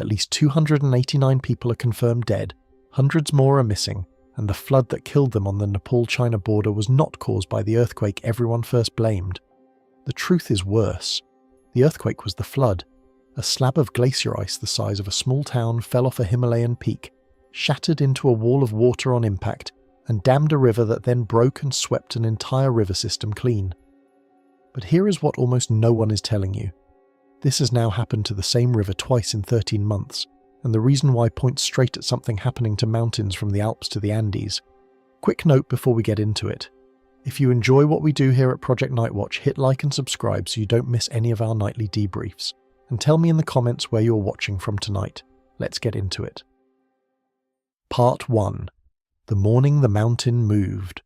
At least 289 people are confirmed dead, hundreds more are missing, and the flood that killed them on the Nepal-China border was not caused by the earthquake everyone first blamed. The truth is worse. The earthquake was the flood. A slab of glacier ice the size of a small town fell off a Himalayan peak, shattered into a wall of water on impact, and dammed a river that then broke and swept an entire river system clean. But here is what almost no one is telling you. This has now happened to the same river twice in 13 months, and the reason why points straight at something happening to mountains from the Alps to the Andes. Quick note before we get into it. If you enjoy what we do here at Project Nightwatch, hit like and subscribe so you don't miss any of our nightly debriefs. And tell me in the comments where you're watching from tonight. Let's get into it. Part 1. The morning the mountain moved.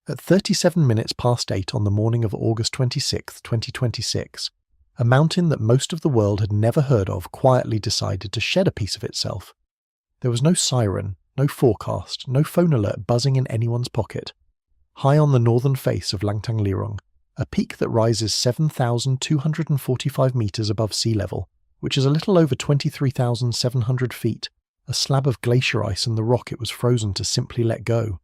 At 37 minutes past 8 on the morning of August 26, 2026, a mountain that most of the world had never heard of quietly decided to shed a piece of itself. There was no siren, no forecast, no phone alert buzzing in anyone's pocket. High on the northern face of Langtang Lirung, a peak that rises 7,245 metres above sea level, which is a little over 23,700 feet, a slab of glacier ice and the rock it was frozen to simply let go.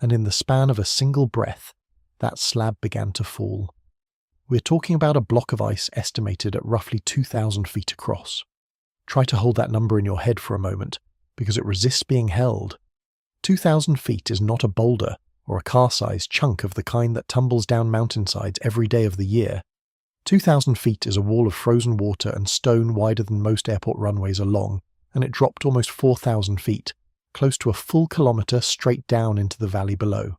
And in the span of a single breath, that slab began to fall. We're talking about a block of ice estimated at roughly 2,000 feet across. Try to hold that number in your head for a moment, because it resists being held. 2,000 feet is not a boulder or a car-sized chunk of the kind that tumbles down mountainsides every day of the year. 2,000 feet is a wall of frozen water and stone wider than most airport runways are long, and it dropped almost 4,000 feet, close to a full kilometre straight down into the valley below.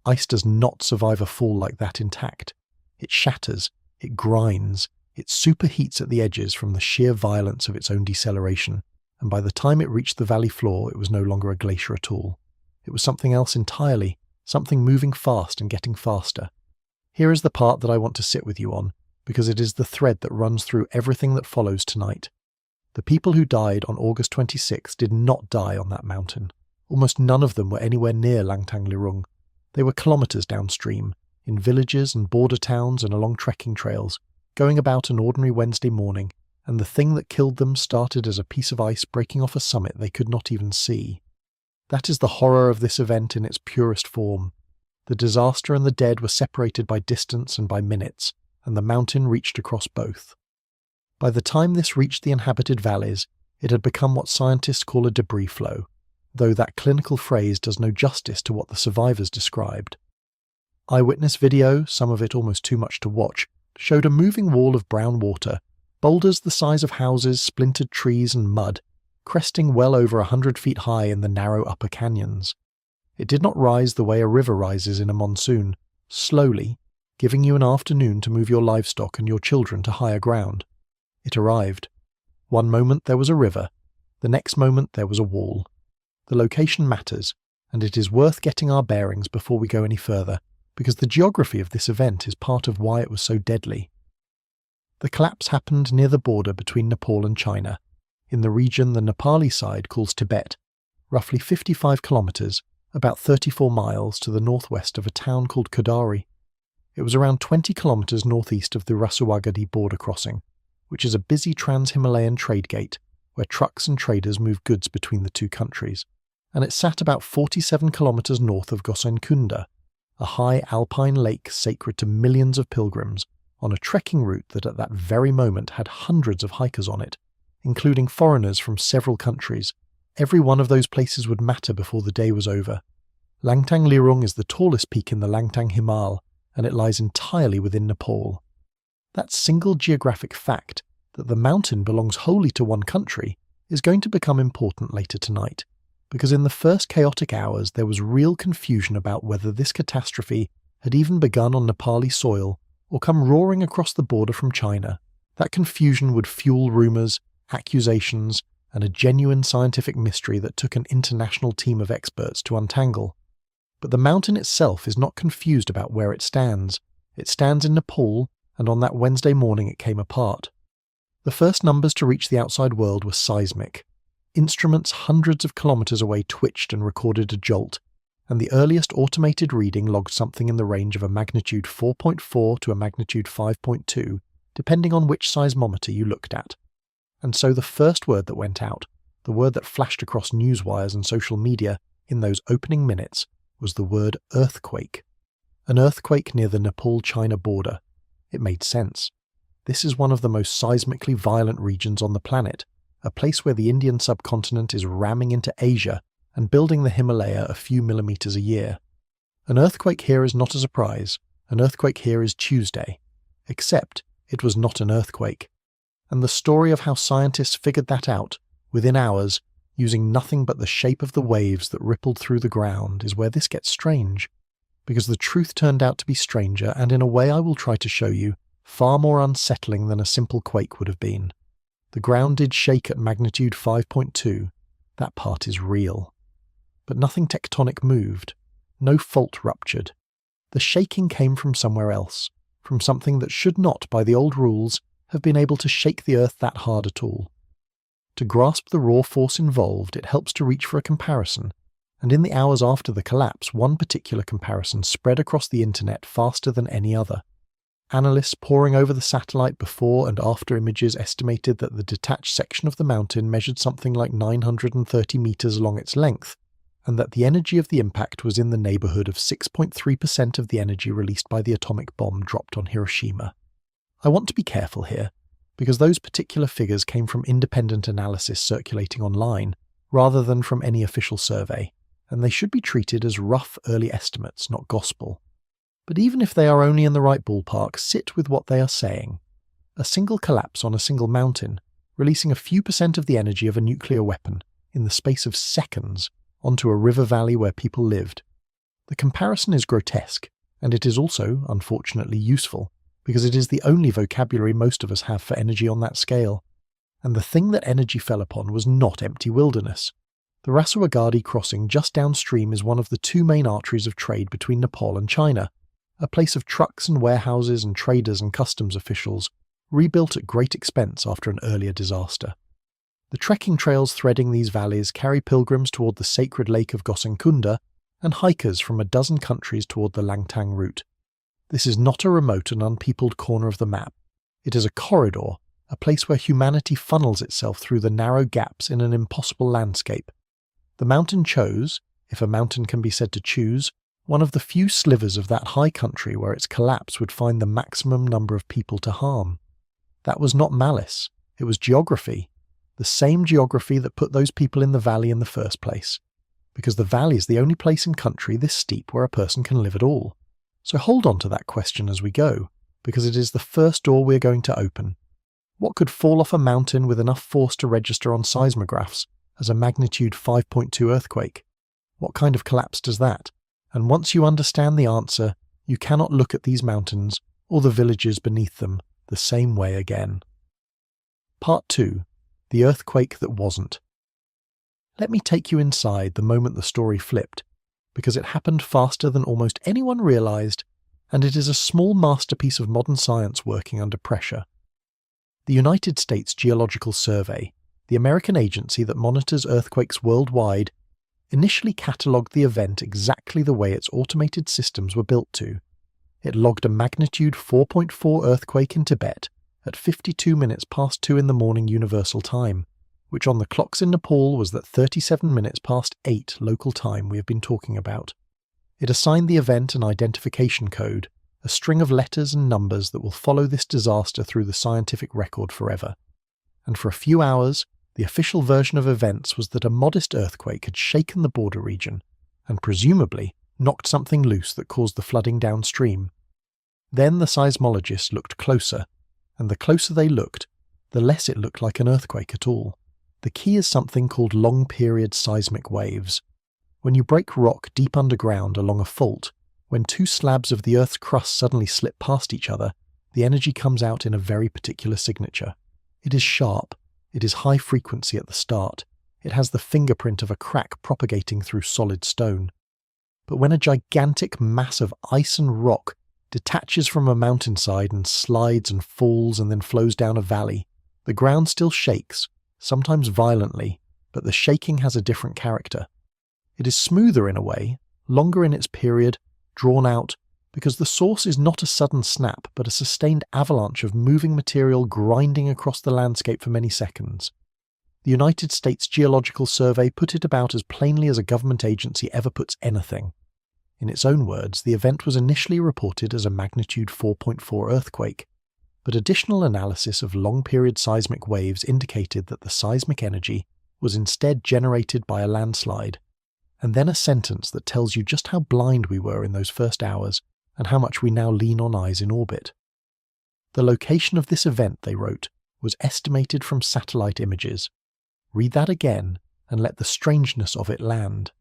Ice does not survive a fall like that intact. It shatters, it grinds, it superheats at the edges from the sheer violence of its own deceleration, and by the time it reached the valley floor it was no longer a glacier at all. It was something else entirely, something moving fast and getting faster. Here is the part that I want to sit with you on, because it is the thread that runs through everything that follows tonight. The people who died on August 26 did not die on that mountain. Almost none of them were anywhere near Langtang Lirung. They were kilometres downstream, in villages and border towns and along trekking trails, going about an ordinary Wednesday morning, and the thing that killed them started as a piece of ice breaking off a summit they could not even see. That is the horror of this event in its purest form. The disaster and the dead were separated by distance and by minutes, and the mountain reached across both. By the time this reached the inhabited valleys, it had become what scientists call a debris flow, though that clinical phrase does no justice to what the survivors described. Eyewitness video, some of it almost too much to watch, showed a moving wall of brown water, boulders the size of houses, splintered trees and mud, cresting well over 100 feet high in the narrow upper canyons. It did not rise the way a river rises in a monsoon, slowly, giving you an afternoon to move your livestock and your children to higher ground. It arrived. One moment there was a river, the next moment there was a wall. The location matters, and it is worth getting our bearings before we go any further, because the geography of this event is part of why it was so deadly. The collapse happened near the border between Nepal and China, in the region the Nepali side calls Tibet, roughly 55 kilometres, about 34 miles to the northwest of a town called Kodari. It was around 20 kilometres northeast of the Rasuagadi border crossing, which is a busy trans-Himalayan trade gate where trucks and traders move goods between the two countries, and it sat about 47 kilometres north of Gosankunda, a high alpine lake sacred to millions of pilgrims, on a trekking route that at that very moment had hundreds of hikers on it, including foreigners from several countries. Every one of those places would matter before the day was over. Langtang Lirung is the tallest peak in the Langtang Himal, and it lies entirely within Nepal. That single geographic fact, that the mountain belongs wholly to one country, is going to become important later tonight, because in the first chaotic hours there was real confusion about whether this catastrophe had even begun on Nepali soil or come roaring across the border from China. That confusion would fuel rumours, accusations, and a genuine scientific mystery that took an international team of experts to untangle. But the mountain itself is not confused about where it stands. It stands in Nepal, and on that Wednesday morning it came apart. The first numbers to reach the outside world were seismic. Instruments hundreds of kilometres away twitched and recorded a jolt, and the earliest automated reading logged something in the range of a magnitude 4.4 to a magnitude 5.2, depending on which seismometer you looked at. And so the first word that went out, the word that flashed across news wires and social media in those opening minutes, was the word earthquake. An earthquake near the Nepal-China border. It made sense. This is one of the most seismically violent regions on the planet, a place where the Indian subcontinent is ramming into Asia and building the Himalaya a few millimeters a year. An earthquake here is not a surprise. An earthquake here is Tuesday. Except it was not an earthquake. And the story of how scientists figured that out, within hours, using nothing but the shape of the waves that rippled through the ground, is where this gets strange. Because the truth turned out to be stranger, and in a way I will try to show you, far more unsettling than a simple quake would have been. The ground did shake at magnitude 5.2. That part is real. But nothing tectonic moved. No fault ruptured. The shaking came from somewhere else, from something that should not, by the old rules, have been able to shake the earth that hard at all. To grasp the raw force involved, it helps to reach for a comparison, and in the hours after the collapse, one particular comparison spread across the internet faster than any other. Analysts poring over the satellite before and after images estimated that the detached section of the mountain measured something like 930 meters along its length, and that the energy of the impact was in the neighborhood of 6.3% of the energy released by the atomic bomb dropped on Hiroshima. I want to be careful here, because those particular figures came from independent analysis circulating online, rather than from any official survey, and they should be treated as rough early estimates, not gospel. But even if they are only in the right ballpark, sit with what they are saying. A single collapse on a single mountain, releasing a few percent of the energy of a nuclear weapon, in the space of seconds, onto a river valley where people lived. The comparison is grotesque, and it is also, unfortunately, useful, because it is the only vocabulary most of us have for energy on that scale. And the thing that energy fell upon was not empty wilderness. The Rasawagadi crossing just downstream is one of the two main arteries of trade between Nepal and China, a place of trucks and warehouses and traders and customs officials, rebuilt at great expense after an earlier disaster. The trekking trails threading these valleys carry pilgrims toward the sacred lake of Gosankunda and hikers from a dozen countries toward the Langtang route. This is not a remote and unpeopled corner of the map. It is a corridor, a place where humanity funnels itself through the narrow gaps in an impossible landscape. The mountain chose, if a mountain can be said to choose, one of the few slivers of that high country where its collapse would find the maximum number of people to harm. That was not malice, it was geography, the same geography that put those people in the valley in the first place, because the valley is the only place in country this steep where a person can live at all. So hold on to that question as we go, because it is the first door we're going to open. What could fall off a mountain with enough force to register on seismographs as a magnitude 5.2 earthquake? What kind of collapse does that? And once you understand the answer, you cannot look at these mountains, or the villages beneath them, the same way again. Part 2. The earthquake that wasn't. Let me take you inside the moment the story flipped, because it happened faster than almost anyone realized, and it is a small masterpiece of modern science working under pressure. The United States Geological Survey, the American agency that monitors earthquakes worldwide, initially catalogued the event exactly the way its automated systems were built to. It logged a magnitude 4.4 earthquake in Tibet at 52 minutes past 2 in the morning Universal Time, which on the clocks in Nepal was that 37 minutes past 8 local time we have been talking about. It assigned the event an identification code, a string of letters and numbers that will follow this disaster through the scientific record forever. And for a few hours, the official version of events was that a modest earthquake had shaken the border region, and presumably knocked something loose that caused the flooding downstream. Then the seismologists looked closer, and the closer they looked, the less it looked like an earthquake at all. The key is something called long-period seismic waves. When you break rock deep underground along a fault, when two slabs of the Earth's crust suddenly slip past each other, the energy comes out in a very particular signature. It is sharp. It is high frequency at the start. It has the fingerprint of a crack propagating through solid stone. But when a gigantic mass of ice and rock detaches from a mountainside and slides and falls and then flows down a valley, the ground still shakes, sometimes violently, but the shaking has a different character. It is smoother in a way, longer in its period, drawn out, because the source is not a sudden snap but a sustained avalanche of moving material grinding across the landscape for many seconds. The United States Geological Survey put it about as plainly as a government agency ever puts anything. In its own words, the event was initially reported as a magnitude 4.4 earthquake, but additional analysis of long-period seismic waves indicated that the seismic energy was instead generated by a landslide, and then a sentence that tells you just how blind we were in those first hours and how much we now lean on eyes in orbit. The location of this event, they wrote, was estimated from satellite images. Read that again and let the strangeness of it land.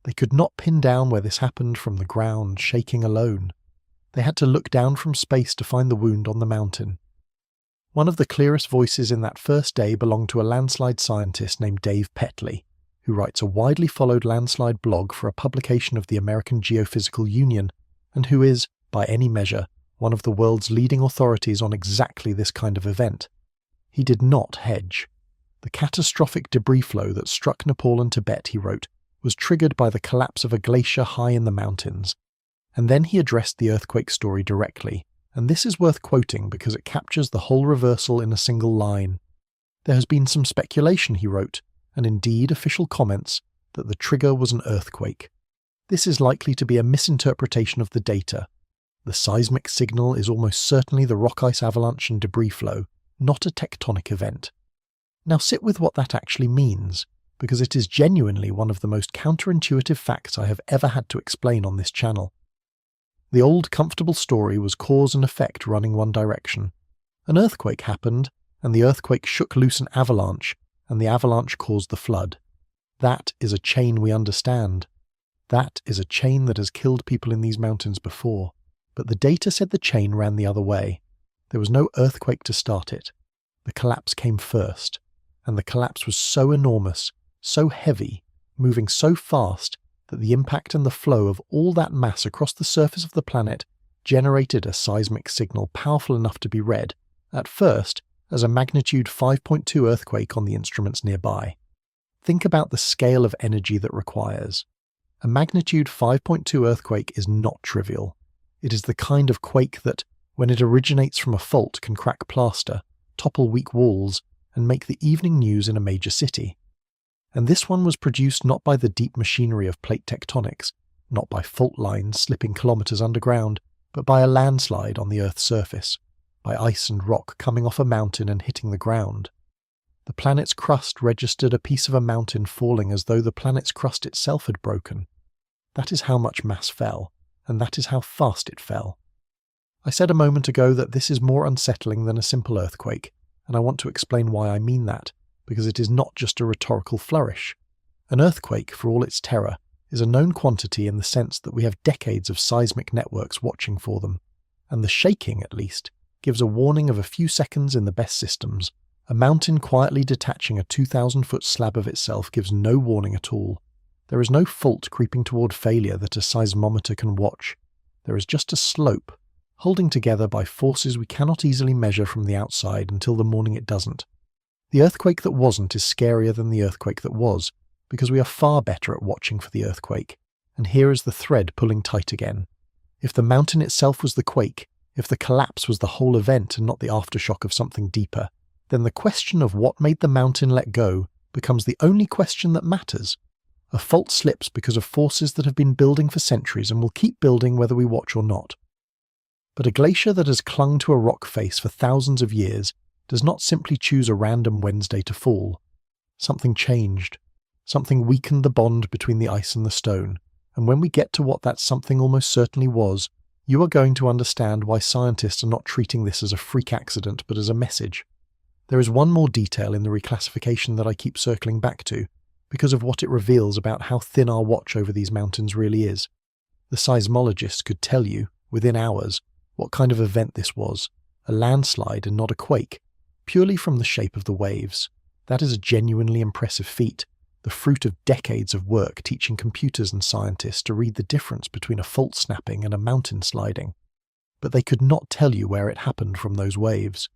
They could not pin down where this happened from the ground shaking alone. They had to look down from space to find the wound on the mountain. One of the clearest voices in that first day belonged to a landslide scientist named Dave Petley, who writes a widely followed landslide blog for a publication of the American Geophysical Union, and who is, by any measure, one of the world's leading authorities on exactly this kind of event. He did not hedge. The catastrophic debris flow that struck Nepal and Tibet, he wrote, was triggered by the collapse of a glacier high in the mountains. And then he addressed the earthquake story directly, and this is worth quoting because it captures the whole reversal in a single line. There has been some speculation, he wrote, and indeed official comments, that the trigger was an earthquake. This is likely to be a misinterpretation of the data. The seismic signal is almost certainly the rock ice avalanche and debris flow, not a tectonic event. Now sit with what that actually means, because it is genuinely one of the most counterintuitive facts I have ever had to explain on this channel. The old comfortable story was cause and effect running one direction. An earthquake happened, and the earthquake shook loose an avalanche, and the avalanche caused the flood. That is a chain we understand. That is a chain that has killed people in these mountains before. But the data said the chain ran the other way. There was no earthquake to start it. The collapse came first, and the collapse was so enormous, so heavy, moving so fast, that the impact and the flow of all that mass across the surface of the planet generated a seismic signal powerful enough to be read, at first, as a magnitude 5.2 earthquake on the instruments nearby. Think about the scale of energy that requires. A magnitude 5.2 earthquake is not trivial. It is the kind of quake that, when it originates from a fault, can crack plaster, topple weak walls, and make the evening news in a major city. And this one was produced not by the deep machinery of plate tectonics, not by fault lines slipping kilometres underground, but by a landslide on the Earth's surface, by ice and rock coming off a mountain and hitting the ground. The planet's crust registered a piece of a mountain falling as though the planet's crust itself had broken. That is how much mass fell, and that is how fast it fell. I said a moment ago that this is more unsettling than a simple earthquake, and I want to explain why I mean that, because it is not just a rhetorical flourish. An earthquake, for all its terror, is a known quantity in the sense that we have decades of seismic networks watching for them, and the shaking, at least, gives a warning of a few seconds in the best systems. A mountain quietly detaching a 2,000-foot slab of itself gives no warning at all. There is no fault creeping toward failure that a seismometer can watch. There is just a slope, holding together by forces we cannot easily measure from the outside until the morning it doesn't. The earthquake that wasn't is scarier than the earthquake that was, because we are far better at watching for the earthquake, and here is the thread pulling tight again. If the mountain itself was the quake, if the collapse was the whole event and not the aftershock of something deeper, then the question of what made the mountain let go becomes the only question that matters. A fault slips because of forces that have been building for centuries and will keep building whether we watch or not. But a glacier that has clung to a rock face for thousands of years does not simply choose a random Wednesday to fall. Something changed. Something weakened the bond between the ice and the stone, and when we get to what that something almost certainly was, you are going to understand why scientists are not treating this as a freak accident but as a message. There is one more detail in the reclassification that I keep circling back to, because of what it reveals about how thin our watch over these mountains really is. The seismologist could tell you, within hours, what kind of event this was, a landslide and not a quake, purely from the shape of the waves. That is a genuinely impressive feat, the fruit of decades of work teaching computers and scientists to read the difference between a fault snapping and a mountain sliding. But they could not tell you where it happened from those waves.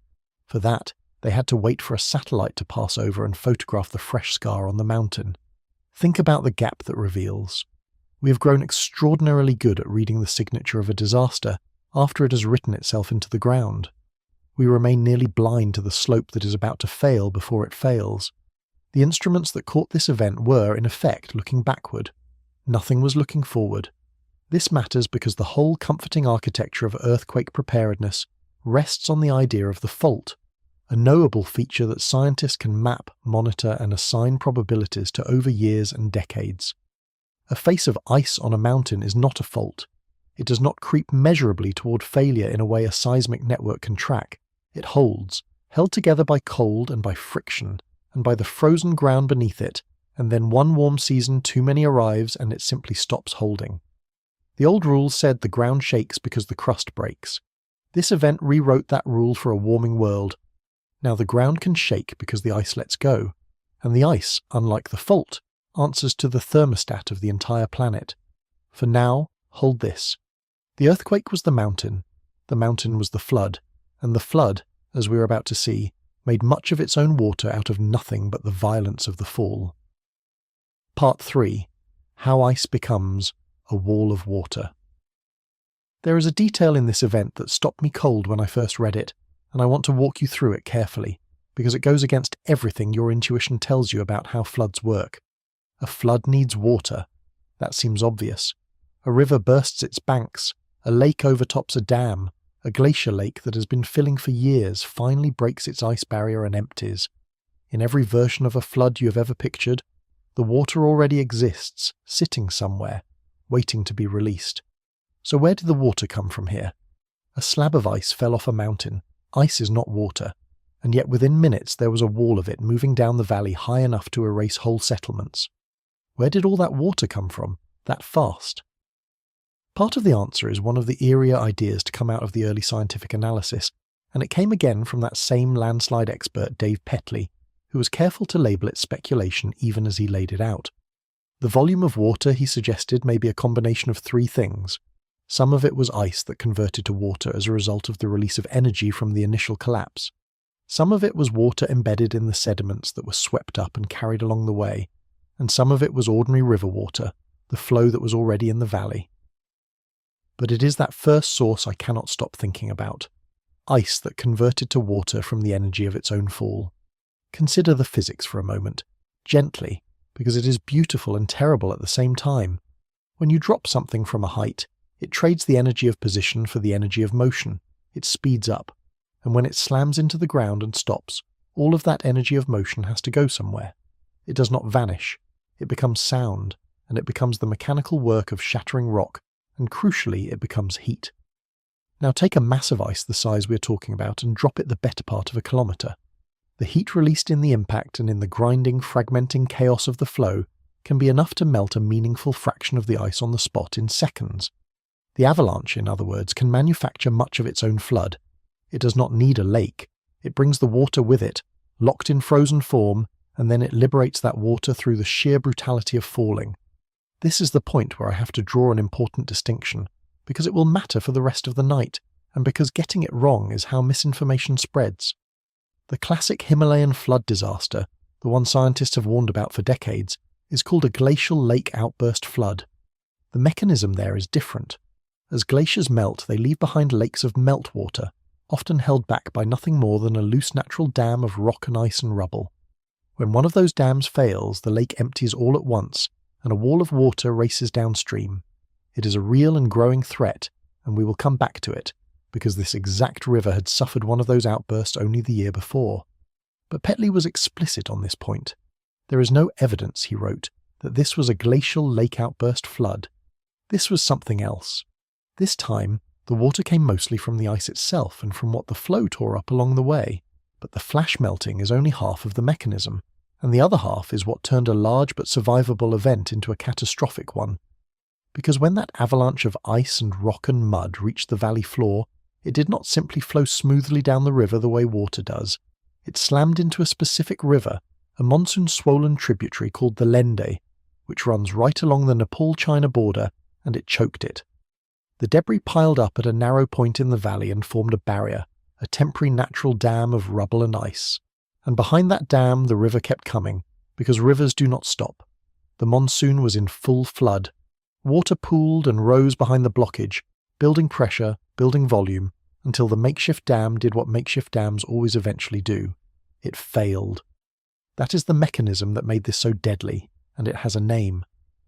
For that, they had to wait for a satellite to pass over and photograph the fresh scar on the mountain. Think about the gap that reveals. We have grown extraordinarily good at reading the signature of a disaster after it has written itself into the ground. We remain nearly blind to the slope that is about to fail before it fails. The instruments that caught this event were, in effect, looking backward. Nothing was looking forward. This matters because the whole comforting architecture of earthquake preparedness rests on the idea of the fault, a knowable feature that scientists can map, monitor, and assign probabilities to over years and decades. A face of ice on a mountain is not a fault. It does not creep measurably toward failure in a way a seismic network can track. It holds, held together by cold and by friction, and by the frozen ground beneath it, and then one warm season too many arrives and it simply stops holding. The old rule said the ground shakes because the crust breaks. This event rewrote that rule for a warming world. Now the ground can shake because the ice lets go, and the ice, unlike the fault, answers to the thermostat of the entire planet. For now, hold this. The earthquake was the mountain was the flood, and the flood, as we are about to see, made much of its own water out of nothing but the violence of the fall. Part 3. How ice becomes a wall of water. There is a detail in this event that stopped me cold when I first read it, and I want to walk you through it carefully, because it goes against everything your intuition tells you about how floods work. A flood needs water. That seems obvious. A river bursts its banks. A lake overtops a dam. A glacier lake that has been filling for years finally breaks its ice barrier and empties. In every version of a flood you have ever pictured, the water already exists, sitting somewhere, waiting to be released. So where did the water come from here? A slab of ice fell off a mountain. Ice is not water, and yet within minutes there was a wall of it moving down the valley high enough to erase whole settlements. Where did all that water come from, that fast? Part of the answer is one of the eerier ideas to come out of the early scientific analysis, and it came again from that same landslide expert Dave Petley, who was careful to label it speculation even as he laid it out. The volume of water, he suggested, may be a combination of three things. Some of it was ice that converted to water as a result of the release of energy from the initial collapse. Some of it was water embedded in the sediments that were swept up and carried along the way, and some of it was ordinary river water, the flow that was already in the valley. But it is that first source I cannot stop thinking about. Ice that converted to water from the energy of its own fall. Consider the physics for a moment, gently, because it is beautiful and terrible at the same time. When you drop something from a height, it trades the energy of position for the energy of motion. It speeds up, and when it slams into the ground and stops, all of that energy of motion has to go somewhere. It does not vanish. It becomes sound, and it becomes the mechanical work of shattering rock, and crucially, it becomes heat. Now take a mass of ice the size we are talking about and drop it the better part of a kilometre. The heat released in the impact and in the grinding, fragmenting chaos of the flow can be enough to melt a meaningful fraction of the ice on the spot in seconds. The avalanche, in other words, can manufacture much of its own flood. It does not need a lake. It brings the water with it, locked in frozen form, and then it liberates that water through the sheer brutality of falling. This is the point where I have to draw an important distinction, because it will matter for the rest of the night, and because getting it wrong is how misinformation spreads. The classic Himalayan flood disaster, the one scientists have warned about for decades, is called a glacial lake outburst flood. The mechanism there is different. As glaciers melt, they leave behind lakes of meltwater, often held back by nothing more than a loose natural dam of rock and ice and rubble. When one of those dams fails, the lake empties all at once, and a wall of water races downstream. It is a real and growing threat, and we will come back to it, because this exact river had suffered one of those outbursts only the year before. But Petley was explicit on this point. There is no evidence, he wrote, that this was a glacial lake outburst flood. This was something else. This time, the water came mostly from the ice itself and from what the flow tore up along the way, but the flash melting is only half of the mechanism, and the other half is what turned a large but survivable event into a catastrophic one. Because when that avalanche of ice and rock and mud reached the valley floor, it did not simply flow smoothly down the river the way water does. It slammed into a specific river, a monsoon-swollen tributary called the Lende, which runs right along the Nepal-China border, and it choked it. The debris piled up at a narrow point in the valley and formed a barrier, a temporary natural dam of rubble and ice. And behind that dam the river kept coming, because rivers do not stop. The monsoon was in full flood. Water pooled and rose behind the blockage, building pressure, building volume, until the makeshift dam did what makeshift dams always eventually do. It failed. That is the mechanism that made this so deadly, and it has a name.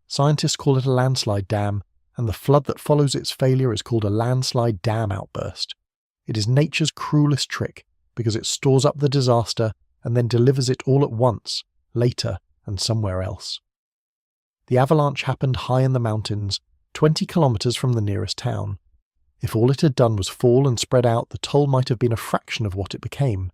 Scientists call it a landslide dam, and the flood that follows its failure is called a landslide dam outburst. It is nature's cruelest trick, because it stores up the disaster and then delivers it all at once, later, and somewhere else. The avalanche happened high in the mountains, 20 kilometres from the nearest town. If all it had done was fall and spread out, the toll might have been a fraction of what it became.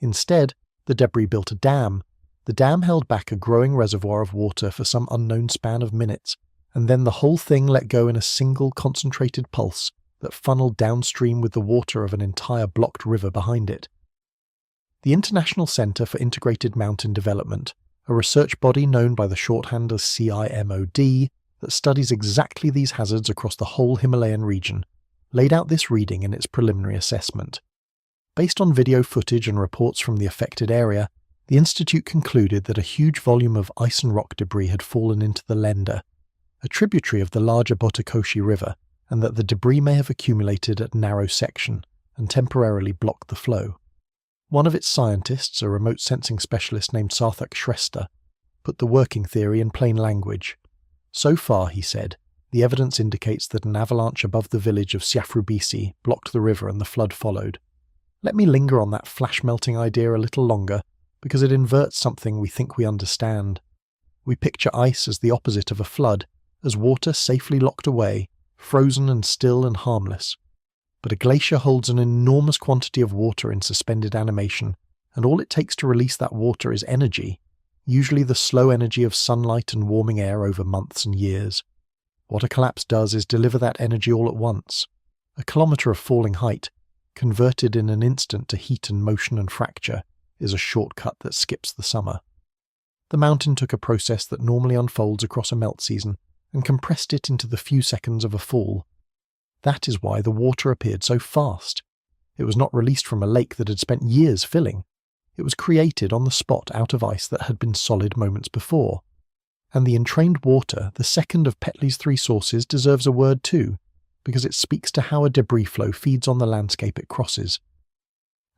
Instead, the debris built a dam. The dam held back a growing reservoir of water for some unknown span of minutes, and then the whole thing let go in a single concentrated pulse that funneled downstream with the water of an entire blocked river behind it. The International Centre for Integrated Mountain Development, a research body known by the shorthand as CIMOD that studies exactly these hazards across the whole Himalayan region, laid out this reading in its preliminary assessment. Based on video footage and reports from the affected area, the institute concluded that a huge volume of ice and rock debris had fallen into the Lenda, a tributary of the larger Botakoshi River, and that the debris may have accumulated at a narrow section and temporarily blocked the flow. One of its scientists, a remote sensing specialist named Sarthak Shrestha, put the working theory in plain language. So far, he said, the evidence indicates that an avalanche above the village of Siafrubisi blocked the river and the flood followed. Let me linger on that flash-melting idea a little longer, because it inverts something we think we understand. We picture ice as the opposite of a flood, as water safely locked away, frozen and still and harmless. But a glacier holds an enormous quantity of water in suspended animation, and all it takes to release that water is energy, usually the slow energy of sunlight and warming air over months and years. What a collapse does is deliver that energy all at once. A kilometre of falling height, converted in an instant to heat and motion and fracture, is a shortcut that skips the summer. The mountain took a process that normally unfolds across a melt season and compressed it into the few seconds of a fall. That is why the water appeared so fast. It was not released from a lake that had spent years filling. It was created on the spot out of ice that had been solid moments before. And the entrained water, the second of Petley's three sources, deserves a word too, because it speaks to how a debris flow feeds on the landscape it crosses.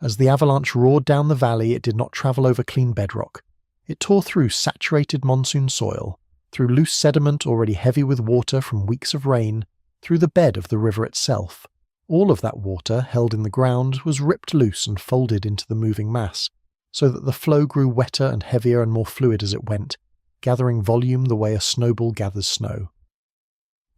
As the avalanche roared down the valley, it did not travel over clean bedrock. It tore through saturated monsoon soil, through loose sediment already heavy with water from weeks of rain, through the bed of the river itself. All of that water, held in the ground, was ripped loose and folded into the moving mass, so that the flow grew wetter and heavier and more fluid as it went, gathering volume the way a snowball gathers snow.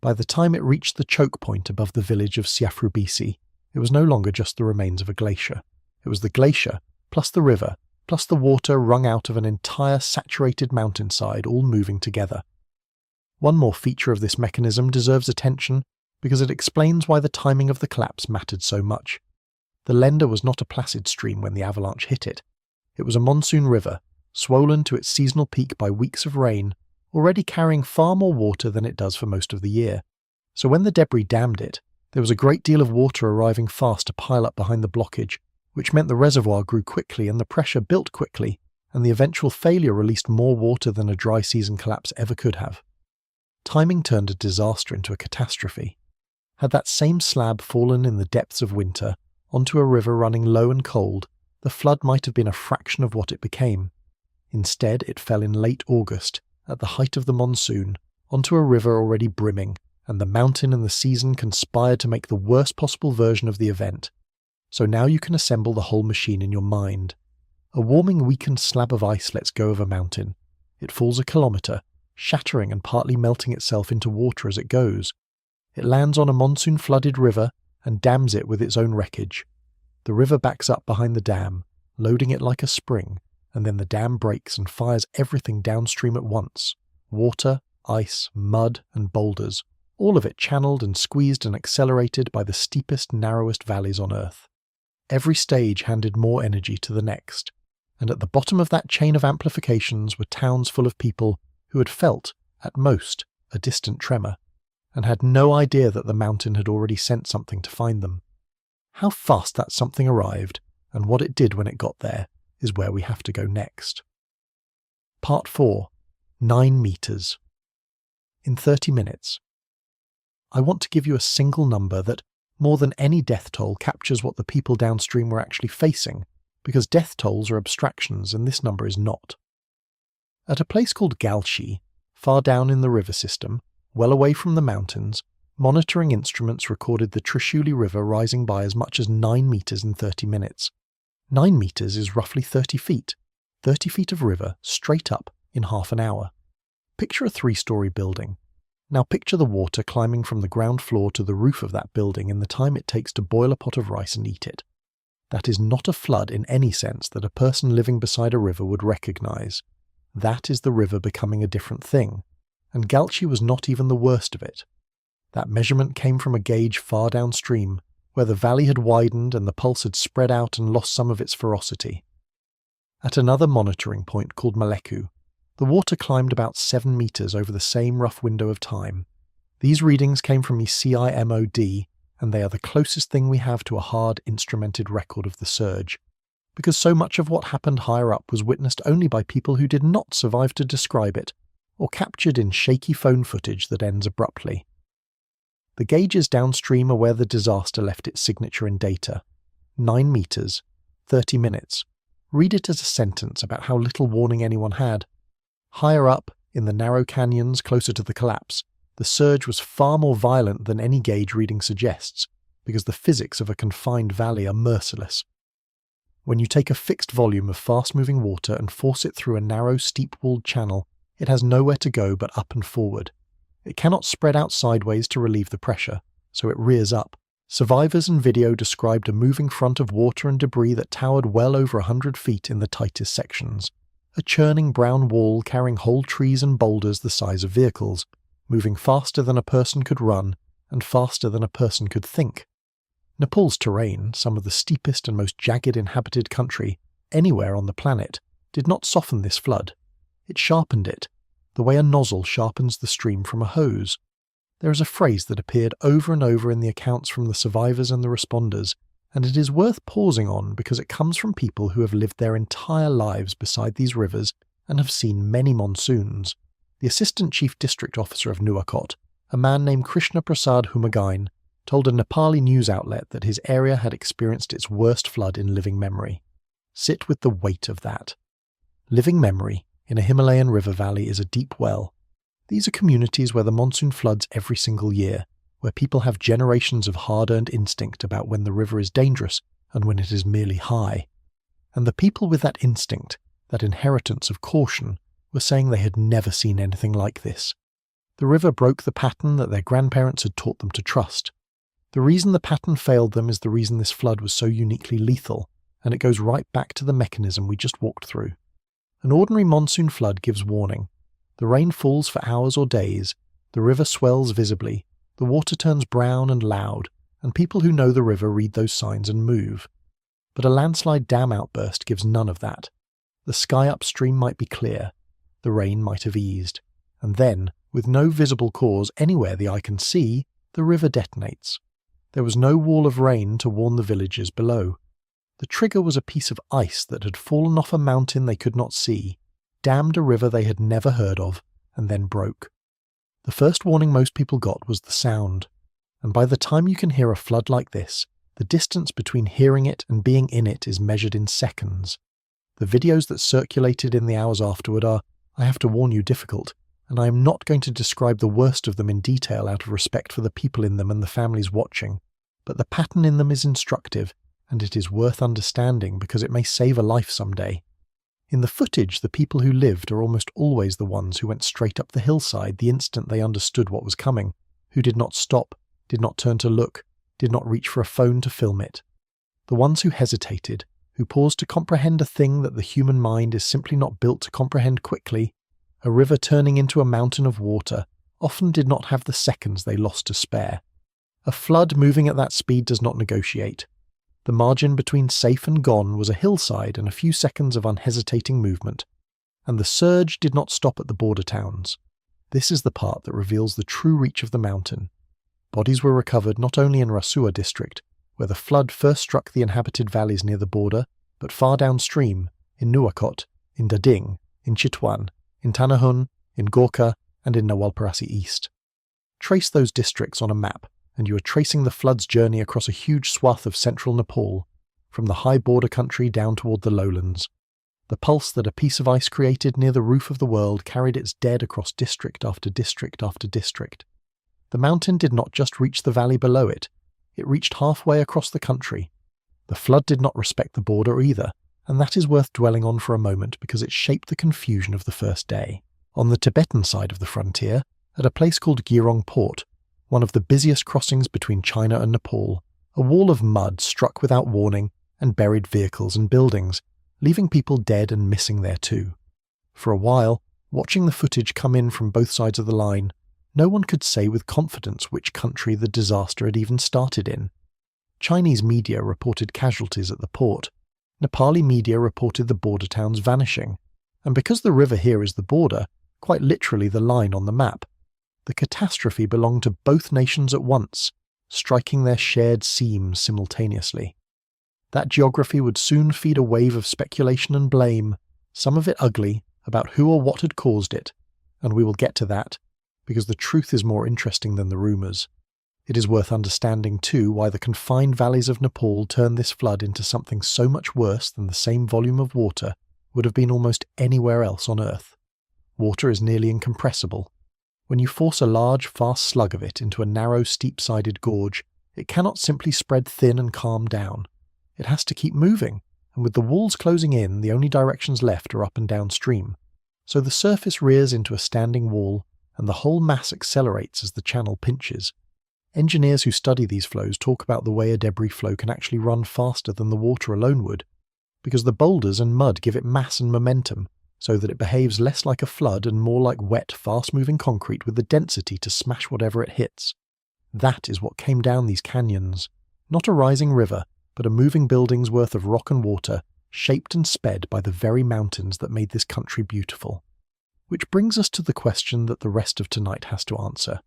By the time it reached the choke point above the village of Siafrubisi, it was no longer just the remains of a glacier. It was the glacier, plus the river, plus the water wrung out of an entire saturated mountainside all moving together. One more feature of this mechanism deserves attention because it explains why the timing of the collapse mattered so much. The Lenda was not a placid stream when the avalanche hit it. It was a monsoon river, swollen to its seasonal peak by weeks of rain, already carrying far more water than it does for most of the year. So when the debris dammed it, there was a great deal of water arriving fast to pile up behind the blockage, which meant the reservoir grew quickly and the pressure built quickly, and the eventual failure released more water than a dry season collapse ever could have. Timing turned a disaster into a catastrophe. Had that same slab fallen in the depths of winter, onto a river running low and cold, the flood might have been a fraction of what it became. Instead, it fell in late August, at the height of the monsoon, onto a river already brimming, and the mountain and the season conspired to make the worst possible version of the event. So now you can assemble the whole machine in your mind. A warming, weakened slab of ice lets go of a mountain. It falls a kilometre, shattering and partly melting itself into water as it goes. It lands on a monsoon-flooded river and dams it with its own wreckage. The river backs up behind the dam, loading it like a spring, and then the dam breaks and fires everything downstream at once. Water, ice, mud, and boulders, all of it channeled and squeezed and accelerated by the steepest, narrowest valleys on Earth. Every stage handed more energy to the next, and at the bottom of that chain of amplifications were towns full of people who had felt, at most, a distant tremor, and had no idea that the mountain had already sent something to find them. How fast that something arrived, and what it did when it got there, is where we have to go next. Part 4. 9 meters. In 30 minutes, I want to give you a single number that, more than any death toll, captures what the people downstream were actually facing, because death tolls are abstractions and this number is not. At a place called Glacier, far down in the river system, well away from the mountains, monitoring instruments recorded the Trishuli River rising by as much as 9 metres in 30 minutes. 9 metres is roughly 30 feet. 30 feet of river straight up in half an hour. Picture a 3-story building. Now picture the water climbing from the ground floor to the roof of that building in the time it takes to boil a pot of rice and eat it. That is not a flood in any sense that a person living beside a river would recognise. That is the river becoming a different thing, and Glacier was not even the worst of it. That measurement came from a gauge far downstream, where the valley had widened and the pulse had spread out and lost some of its ferocity. At another monitoring point called Maleku, the water climbed about 7 metres over the same rough window of time. These readings came from CIMOD, and they are the closest thing we have to a hard, instrumented record of the surge, because so much of what happened higher up was witnessed only by people who did not survive to describe it, or captured in shaky phone footage that ends abruptly. The gauges downstream are where the disaster left its signature in data. 9 metres, 30 minutes. Read it as a sentence about how little warning anyone had. Higher up, in the narrow canyons closer to the collapse, the surge was far more violent than any gauge reading suggests, because the physics of a confined valley are merciless. When you take a fixed volume of fast-moving water and force it through a narrow, steep-walled channel, it has nowhere to go but up and forward. It cannot spread out sideways to relieve the pressure, so it rears up. Survivors and video described a moving front of water and debris that towered well over 100 feet in the tightest sections. A churning brown wall carrying whole trees and boulders the size of vehicles, moving faster than a person could run and faster than a person could think. Nepal's terrain, some of the steepest and most jagged inhabited country anywhere on the planet, did not soften this flood. It sharpened it, the way a nozzle sharpens the stream from a hose. There is a phrase that appeared over and over in the accounts from the survivors and the responders, and it is worth pausing on because it comes from people who have lived their entire lives beside these rivers and have seen many monsoons. The Assistant Chief District Officer of Nuwakot, a man named Krishna Prasad Humagain, told a Nepali news outlet that his area had experienced its worst flood in living memory. Sit with the weight of that. Living memory in a Himalayan river valley is a deep well. These are communities where the monsoon floods every single year, where people have generations of hard-earned instinct about when the river is dangerous and when it is merely high. And the people with that instinct, that inheritance of caution, were saying they had never seen anything like this. The river broke the pattern that their grandparents had taught them to trust. The reason the pattern failed them is the reason this flood was so uniquely lethal, and it goes right back to the mechanism we just walked through. An ordinary monsoon flood gives warning. The rain falls for hours or days, the river swells visibly, the water turns brown and loud, and people who know the river read those signs and move. But a landslide dam outburst gives none of that. The sky upstream might be clear, the rain might have eased, and then, with no visible cause anywhere the eye can see, the river detonates. There was no wall of rain to warn the villages below. The trigger was a piece of ice that had fallen off a mountain they could not see, dammed a river they had never heard of, and then broke. The first warning most people got was the sound, and by the time you can hear a flood like this, the distance between hearing it and being in it is measured in seconds. The videos that circulated in the hours afterward are, I have to warn you, difficult, and I am not going to describe the worst of them in detail out of respect for the people in them and the families watching, but the pattern in them is instructive, and it is worth understanding because it may save a life someday. In the footage, the people who lived are almost always the ones who went straight up the hillside the instant they understood what was coming, who did not stop, did not turn to look, did not reach for a phone to film it. The ones who hesitated, who paused to comprehend a thing that the human mind is simply not built to comprehend quickly, a river turning into a mountain of water, often did not have the seconds they lost to spare. A flood moving at that speed does not negotiate. The margin between safe and gone was a hillside and a few seconds of unhesitating movement. And the surge did not stop at the border towns. This is the part that reveals the true reach of the mountain. Bodies were recovered not only in Rasua district, where the flood first struck the inhabited valleys near the border, but far downstream, in Nuwakot, in Dading, in Chitwan, in Tanahun, in Gorkha, and in Nawalparasi East. Trace those districts on a map, and you are tracing the flood's journey across a huge swath of central Nepal, from the high border country down toward the lowlands. The pulse that a piece of ice created near the roof of the world carried its dead across district after district after district. The mountain did not just reach the valley below it, it reached halfway across the country. The flood did not respect the border either, and that is worth dwelling on for a moment because it shaped the confusion of the first day. On the Tibetan side of the frontier, at a place called Girong Port, one of the busiest crossings between China and Nepal, a wall of mud struck without warning and buried vehicles and buildings, leaving people dead and missing there too. For a while, watching the footage come in from both sides of the line, no one could say with confidence which country the disaster had even started in. Chinese media reported casualties at the port, Nepali media reported the border towns vanishing, and because the river here is the border, quite literally the line on the map, the catastrophe belonged to both nations at once, striking their shared seams simultaneously. That geography would soon feed a wave of speculation and blame, some of it ugly, about who or what had caused it, and we will get to that, because the truth is more interesting than the rumours. It is worth understanding too why the confined valleys of Nepal turned this flood into something so much worse than the same volume of water would have been almost anywhere else on Earth. Water is nearly incompressible. When you force a large, fast slug of it into a narrow, steep-sided gorge, it cannot simply spread thin and calm down. It has to keep moving, and with the walls closing in, the only directions left are up and downstream. So the surface rears into a standing wall, and the whole mass accelerates as the channel pinches. Engineers who study these flows talk about the way a debris flow can actually run faster than the water alone would, because the boulders and mud give it mass and momentum, so that it behaves less like a flood and more like wet, fast-moving concrete with the density to smash whatever it hits. That is what came down these canyons. Not a rising river, but a moving building's worth of rock and water, shaped and sped by the very mountains that made this country beautiful. Which brings us to the question that the rest of tonight has to answer.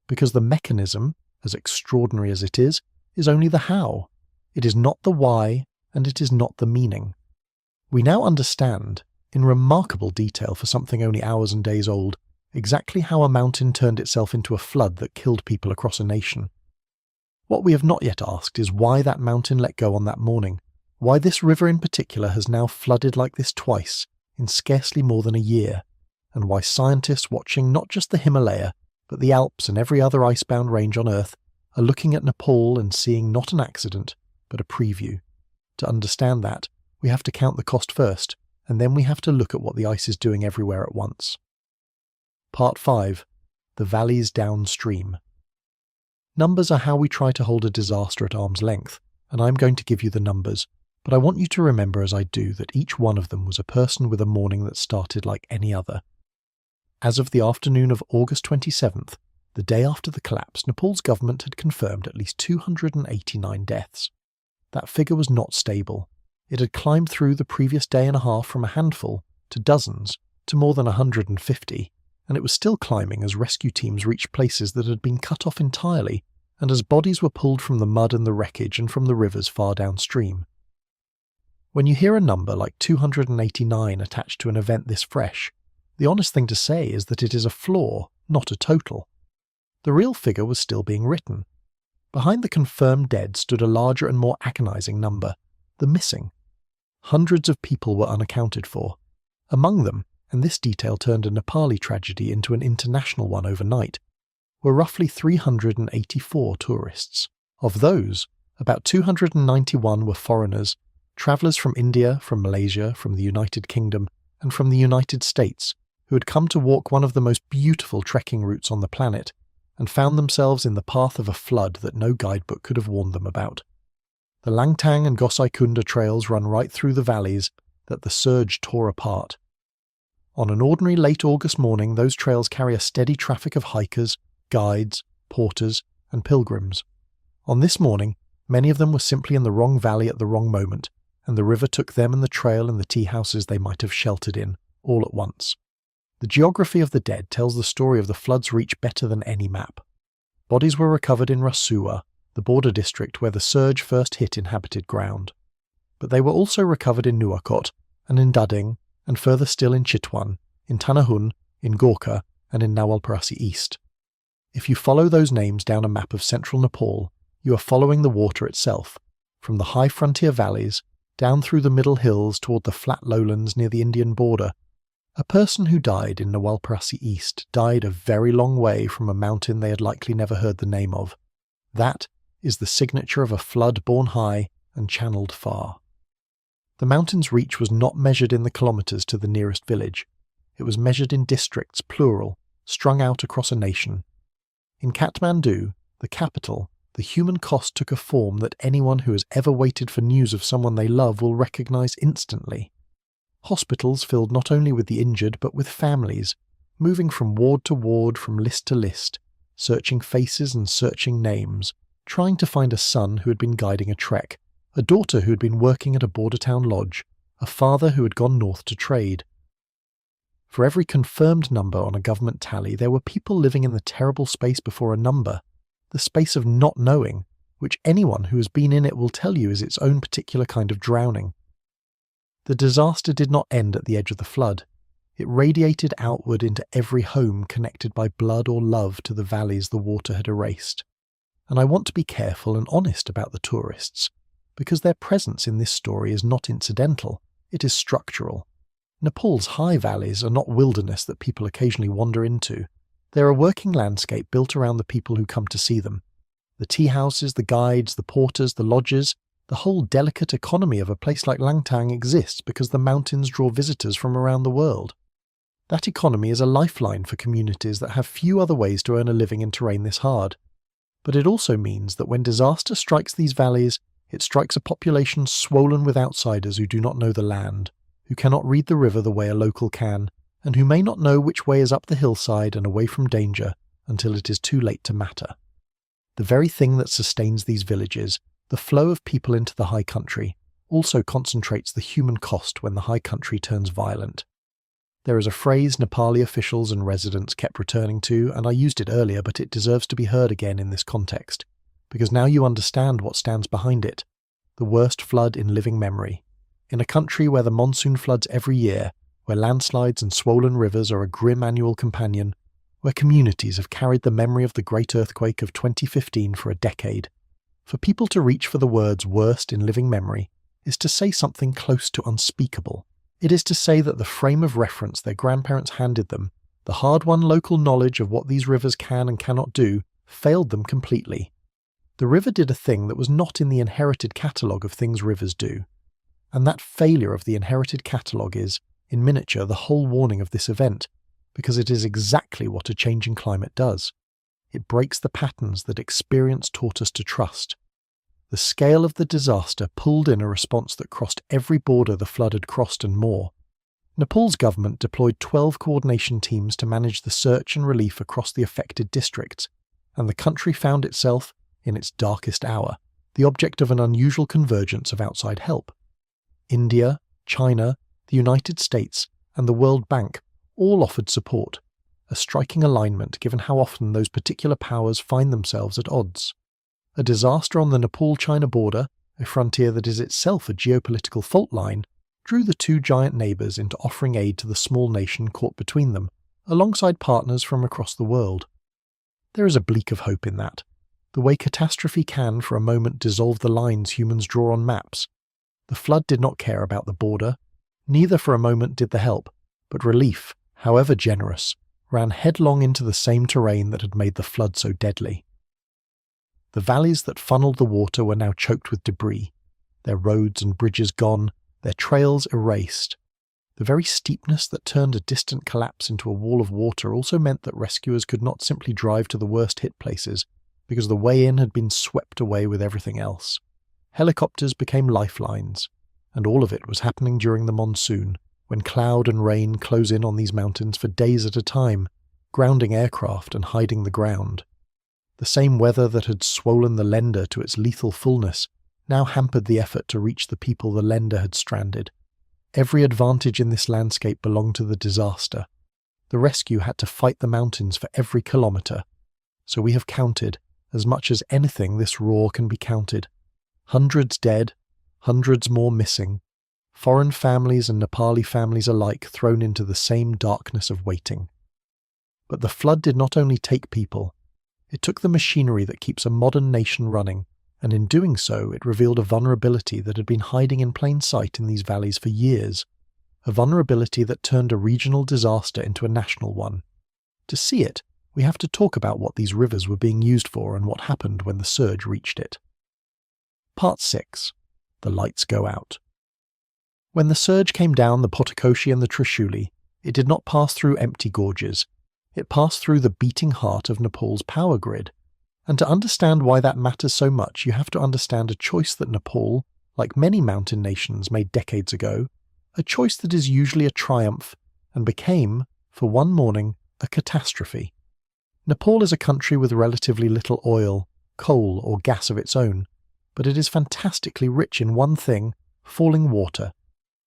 Because the mechanism, as extraordinary as it is only the how. It is not the why, and it is not the meaning. We now understand, in remarkable detail for something only hours and days old, exactly how a mountain turned itself into a flood that killed people across a nation. What we have not yet asked is why that mountain let go on that morning, why this river in particular has now flooded like this twice, in scarcely more than a year, and why scientists watching not just the Himalaya, but the Alps and every other icebound range on Earth are looking at Nepal and seeing not an accident, but a preview. To understand that, we have to count the cost first, and then we have to look at what the ice is doing everywhere at once. Part 5. The Valleys Downstream. Numbers are how we try to hold a disaster at arm's length, and I'm going to give you the numbers, but I want you to remember as I do that each one of them was a person with a morning that started like any other. As of the afternoon of August 27th, the day after the collapse, Nepal's government had confirmed at least 289 deaths. That figure was not stable. It had climbed through the previous day and a half from a handful to dozens to more than 150, and it was still climbing as rescue teams reached places that had been cut off entirely and as bodies were pulled from the mud and the wreckage and from the rivers far downstream. When you hear a number like 289 attached to an event this fresh, the honest thing to say is that it is a flaw, not a total. The real figure was still being written. Behind the confirmed dead stood a larger and more agonizing number, the missing. Hundreds of people were unaccounted for. Among them, and this detail turned a Nepali tragedy into an international one overnight, were roughly 384 tourists. Of those, about 291 were foreigners, travellers from India, from Malaysia, from the United Kingdom, and from the United States, who had come to walk one of the most beautiful trekking routes on the planet, and found themselves in the path of a flood that no guidebook could have warned them about. The Langtang and Gosaikunda trails run right through the valleys that the surge tore apart. On an ordinary late August morning, those trails carry a steady traffic of hikers, guides, porters, and pilgrims. On this morning, many of them were simply in the wrong valley at the wrong moment, and the river took them and the trail and the tea houses they might have sheltered in, all at once. The geography of the dead tells the story of the flood's reach better than any map. Bodies were recovered in Rasuwa, the border district where the surge first hit inhabited ground. But they were also recovered in Nuwakot, and in Dading, and further still in Chitwan, in Tanahun, in Gorkha, and in Nawalparasi East. If you follow those names down a map of central Nepal, you are following the water itself, from the high frontier valleys, down through the middle hills toward the flat lowlands near the Indian border. A person who died in Nawalparasi East died a very long way from a mountain they had likely never heard the name of. That is the signature of a flood born high and channeled far. The mountain's reach was not measured in the kilometres to the nearest village. It was measured in districts, plural, strung out across a nation. In Kathmandu, the capital, the human cost took a form that anyone who has ever waited for news of someone they love will recognise instantly. Hospitals filled not only with the injured but with families, moving from ward to ward, from list to list, searching faces and searching names, trying to find a son who had been guiding a trek, a daughter who had been working at a border town lodge, a father who had gone north to trade. For every confirmed number on a government tally, there were people living in the terrible space before a number, the space of not knowing, which anyone who has been in it will tell you is its own particular kind of drowning. The disaster did not end at the edge of the flood. It radiated outward into every home connected by blood or love to the valleys the water had erased. And I want to be careful and honest about the tourists, because their presence in this story is not incidental, it is structural. Nepal's high valleys are not wilderness that people occasionally wander into. They're a working landscape built around the people who come to see them. The tea houses, the guides, the porters, the lodges, the whole delicate economy of a place like Langtang exists because the mountains draw visitors from around the world. That economy is a lifeline for communities that have few other ways to earn a living in terrain this hard. But it also means that when disaster strikes these valleys, it strikes a population swollen with outsiders who do not know the land, who cannot read the river the way a local can, and who may not know which way is up the hillside and away from danger until it is too late to matter. The very thing that sustains these villages, the flow of people into the high country, also concentrates the human cost when the high country turns violent. There is a phrase Nepali officials and residents kept returning to, and I used it earlier, but it deserves to be heard again in this context, because now you understand what stands behind it. The worst flood in living memory. In a country where the monsoon floods every year, where landslides and swollen rivers are a grim annual companion, where communities have carried the memory of the great earthquake of 2015 for a decade. For people to reach for the words worst in living memory is to say something close to unspeakable. It is to say that the frame of reference their grandparents handed them, the hard-won local knowledge of what these rivers can and cannot do, failed them completely. The river did a thing that was not in the inherited catalogue of things rivers do. And that failure of the inherited catalogue is, in miniature, the whole warning of this event, because it is exactly what a changing climate does. It breaks the patterns that experience taught us to trust. The scale of the disaster pulled in a response that crossed every border the flood had crossed and more. Nepal's government deployed 12 coordination teams to manage the search and relief across the affected districts, and the country found itself, in its darkest hour, the object of an unusual convergence of outside help. India, China, the United States, and the World Bank all offered support, a striking alignment given how often those particular powers find themselves at odds. A disaster on the Nepal-China border, a frontier that is itself a geopolitical fault line, drew the two giant neighbours into offering aid to the small nation caught between them, alongside partners from across the world. There is a bleak of hope in that, the way catastrophe can for a moment dissolve the lines humans draw on maps. The flood did not care about the border, neither for a moment did the help, but relief, however generous, ran headlong into the same terrain that had made the flood so deadly. The valleys that funneled the water were now choked with debris, their roads and bridges gone, their trails erased. The very steepness that turned a distant collapse into a wall of water also meant that rescuers could not simply drive to the worst hit places, because the way in had been swept away with everything else. Helicopters became lifelines, and all of it was happening during the monsoon, when cloud and rain close in on these mountains for days at a time, grounding aircraft and hiding the ground. The same weather that had swollen the Lender to its lethal fullness now hampered the effort to reach the people the Lender had stranded. Every advantage in this landscape belonged to the disaster. The rescue had to fight the mountains for every kilometre. So we have counted, as much as anything this roar can be counted. Hundreds dead, hundreds more missing. Foreign families and Nepali families alike thrown into the same darkness of waiting. But the flood did not only take people, It took the machinery that keeps a modern nation running, and in doing so it revealed a vulnerability that had been hiding in plain sight in these valleys for years, a vulnerability that turned a regional disaster into a national one. To see it, we have to talk about what these rivers were being used for and what happened when the surge reached it. Part 6. The lights go out. When the surge came down the Potikoshi and the Trishuli, it did not pass through empty gorges. It passed through the beating heart of Nepal's power grid. And to understand why that matters so much, you have to understand a choice that Nepal, like many mountain nations, made decades ago, a choice that is usually a triumph and became, for one morning, a catastrophe. Nepal is a country with relatively little oil, coal or gas of its own, but it is fantastically rich in one thing: falling water.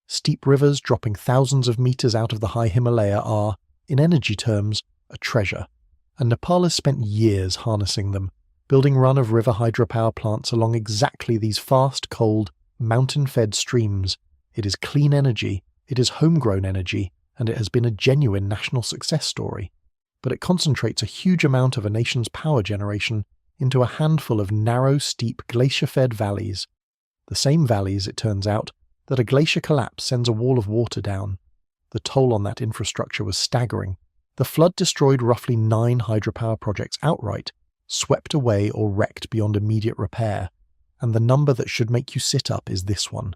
Steep rivers dropping thousands of meters out of the high Himalaya are, in energy terms, a treasure, and Nepal has spent years harnessing them, building run-of-river hydropower plants along exactly these fast, cold, mountain-fed streams. It is clean energy, it is homegrown energy, and it has been a genuine national success story. But it concentrates a huge amount of a nation's power generation into a handful of narrow, steep, glacier-fed valleys. The same valleys, it turns out, that a glacier collapse sends a wall of water down. The toll on that infrastructure was staggering. The flood destroyed roughly 9 hydropower projects outright, swept away or wrecked beyond immediate repair, and the number that should make you sit up is this one.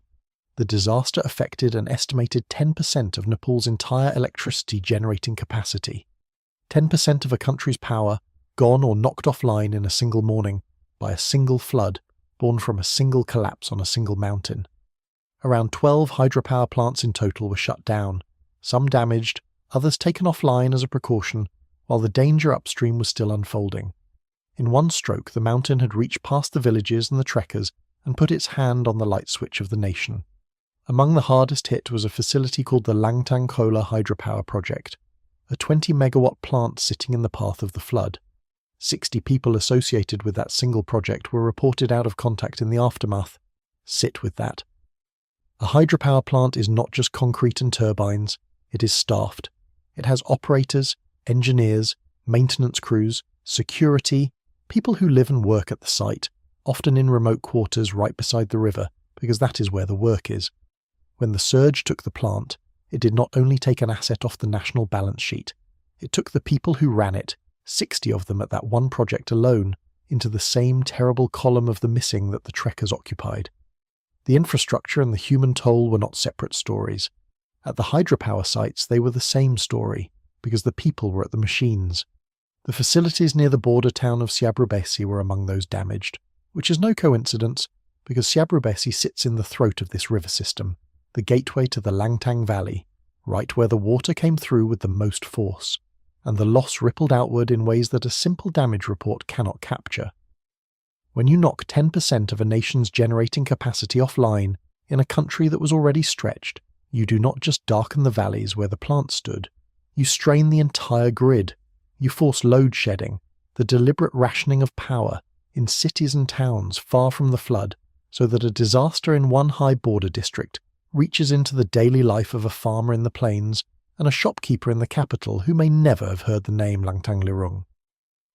The disaster affected an estimated 10% of Nepal's entire electricity generating capacity. 10% of a country's power gone or knocked offline in a single morning by a single flood born from a single collapse on a single mountain. Around 12 hydropower plants in total were shut down, some damaged, others taken offline as a precaution, while the danger upstream was still unfolding. In one stroke, the mountain had reached past the villages and the trekkers and put its hand on the light switch of the nation. Among the hardest hit was a facility called the Langtang hydropower project, a 20-megawatt plant sitting in the path of the flood. 60 people associated with that single project were reported out of contact in the aftermath. Sit with that. A hydropower plant is not just concrete and turbines, it is staffed. It has operators, engineers, maintenance crews, security, people who live and work at the site, often in remote quarters right beside the river, because that is where the work is. When the surge took the plant, it did not only take an asset off the national balance sheet, it took the people who ran it, 60 of them at that one project alone, into the same terrible column of the missing that the trekkers occupied. The infrastructure and the human toll were not separate stories. At the hydropower sites, they were the same story, because the people were at the machines. The facilities near the border town of Siabrubesi were among those damaged, which is no coincidence, because Siabrubesi sits in the throat of this river system, the gateway to the Langtang Valley, right where the water came through with the most force, and the loss rippled outward in ways that a simple damage report cannot capture. When you knock 10% of a nation's generating capacity offline in a country that was already stretched, you do not just darken the valleys where the plant stood, you strain the entire grid. You force load shedding, the deliberate rationing of power, in cities and towns far from the flood, so that a disaster in one high border district reaches into the daily life of a farmer in the plains and a shopkeeper in the capital who may never have heard the name Langtang Lirung.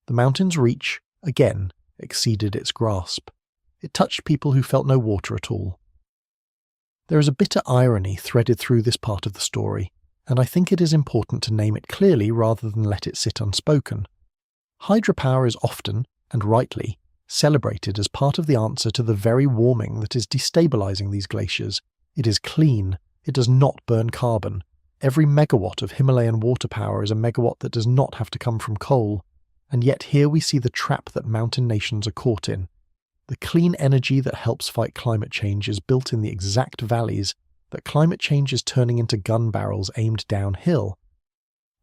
The mountain's reach, again, exceeded its grasp. It touched people who felt no water at all. There is a bitter irony threaded through this part of the story, and I think it is important to name it clearly rather than let it sit unspoken. Hydropower is often, and rightly, celebrated as part of the answer to the very warming that is destabilizing these glaciers. It is clean, it does not burn carbon. Every megawatt of Himalayan water power is a megawatt that does not have to come from coal, and yet here we see the trap that mountain nations are caught in. The clean energy that helps fight climate change is built in the exact valleys that climate change is turning into gun barrels aimed downhill.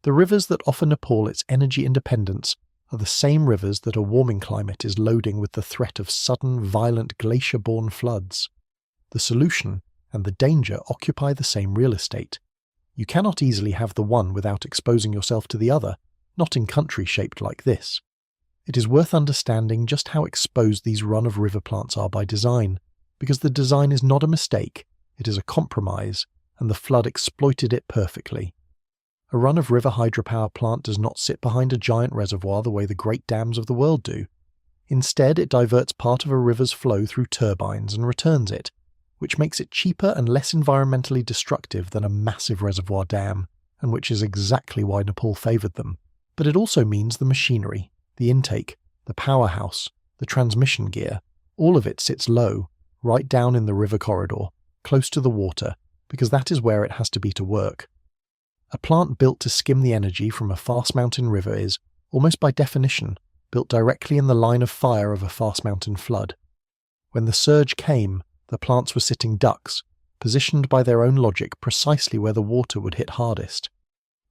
The rivers that offer Nepal its energy independence are the same rivers that a warming climate is loading with the threat of sudden, violent glacier-borne floods. The solution and the danger occupy the same real estate. You cannot easily have the one without exposing yourself to the other, not in countries shaped like this. It is worth understanding just how exposed these run-of-river plants are by design, because the design is not a mistake, it is a compromise, and the flood exploited it perfectly. A run-of-river hydropower plant does not sit behind a giant reservoir the way the great dams of the world do. Instead, it diverts part of a river's flow through turbines and returns it, which makes it cheaper and less environmentally destructive than a massive reservoir dam, and which is exactly why Nepal favoured them. But it also means the machinery, the intake, the powerhouse, the transmission gear, all of it sits low, right down in the river corridor, close to the water, because that is where it has to be to work. A plant built to skim the energy from a fast mountain river is, almost by definition, built directly in the line of fire of a fast mountain flood. When the surge came, the plants were sitting ducks, positioned by their own logic precisely where the water would hit hardest.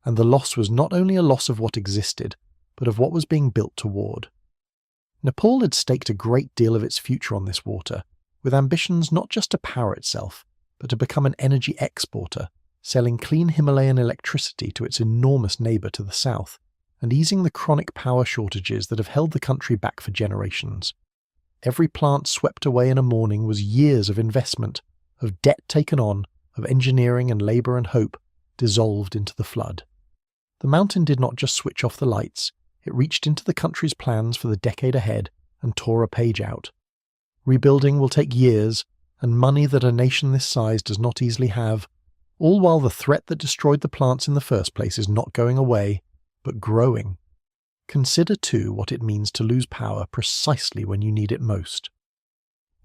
And the loss was not only a loss of what existed, but of what was being built toward. Nepal had staked a great deal of its future on this water, with ambitions not just to power itself, but to become an energy exporter, selling clean Himalayan electricity to its enormous neighbour to the south, and easing the chronic power shortages that have held the country back for generations. Every plant swept away in a morning was years of investment, of debt taken on, of engineering and labour and hope, dissolved into the flood. The mountain did not just switch off the lights, it reached into the country's plans for the decade ahead and tore a page out. Rebuilding will take years, and money that a nation this size does not easily have, all while the threat that destroyed the plants in the first place is not going away, but growing. Consider too what it means to lose power precisely when you need it most.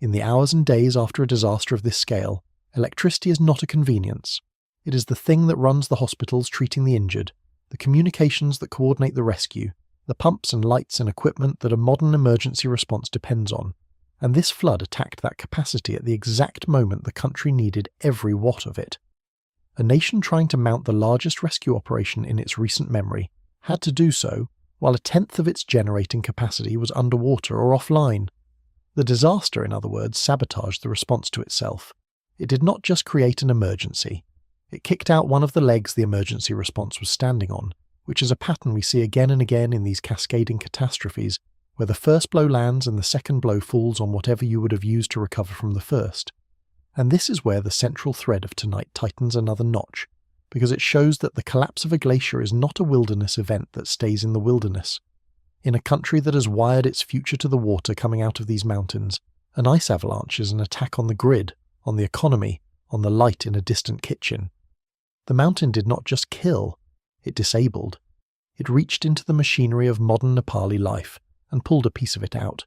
In the hours and days after a disaster of this scale, electricity is not a convenience. It is the thing that runs the hospitals treating the injured, the communications that coordinate the rescue, the pumps and lights and equipment that a modern emergency response depends on. And this flood attacked that capacity at the exact moment the country needed every watt of it. A nation trying to mount the largest rescue operation in its recent memory had to do so while a tenth of its generating capacity was underwater or offline. The disaster, in other words, sabotaged the response to itself. It did not just create an emergency. It kicked out one of the legs the emergency response was standing on, which is a pattern we see again and again in these cascading catastrophes, where the first blow lands and the second blow falls on whatever you would have used to recover from the first. And this is where the central thread of tonight tightens another notch, because it shows that the collapse of a glacier is not a wilderness event that stays in the wilderness. In a country that has wired its future to the water coming out of these mountains, an ice avalanche is an attack on the grid, on the economy, on the light in a distant kitchen. The mountain did not just kill, it disabled. It reached into the machinery of modern Nepali life and pulled a piece of it out.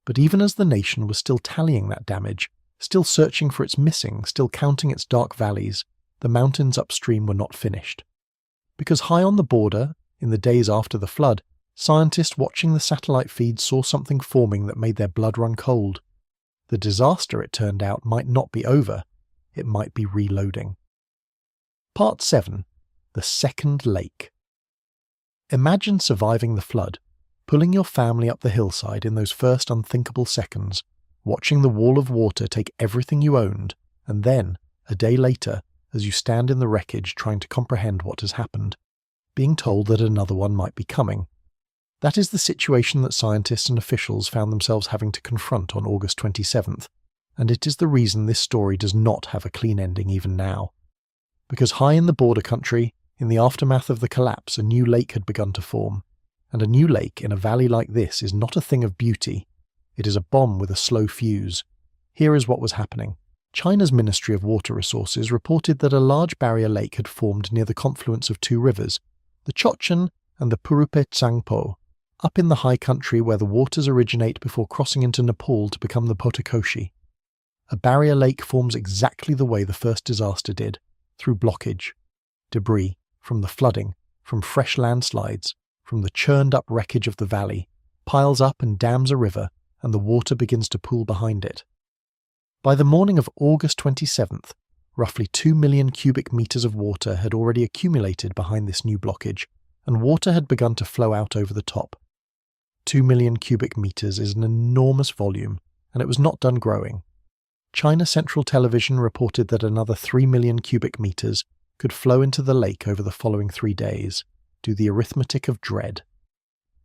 But even as the nation was still tallying that damage, still searching for its missing, still counting its dark valleys, the mountains upstream were not finished. Because high on the border, in the days after the flood, scientists watching the satellite feed saw something forming that made their blood run cold. The disaster, it turned out, might not be over. It might be reloading. Part 7. The Second Lake. Imagine surviving the flood, pulling your family up the hillside in those first unthinkable seconds, watching the wall of water take everything you owned, and then, a day later, as you stand in the wreckage trying to comprehend what has happened, being told that another one might be coming. That is the situation that scientists and officials found themselves having to confront on August 27th, and it is the reason this story does not have a clean ending even now. Because high in the border country, in the aftermath of the collapse, a new lake had begun to form, and a new lake in a valley like this is not a thing of beauty. It is a bomb with a slow fuse. Here is what was happening. China's Ministry of Water Resources reported that a large barrier lake had formed near the confluence of two rivers, the Chotchen and the Purupe Tsangpo, up in the high country where the waters originate before crossing into Nepal to become the Potokoshi. A barrier lake forms exactly the way the first disaster did, through blockage, debris, from the flooding, from fresh landslides, from the churned-up wreckage of the valley, piles up and dams a river, and the water begins to pool behind it. By the morning of August 27th, roughly 2 million cubic metres of water had already accumulated behind this new blockage, and water had begun to flow out over the top. 2 million cubic metres is an enormous volume, and it was not done growing. China Central Television reported that another 3 million cubic metres could flow into the lake over the following 3 days. Do the arithmetic of dread.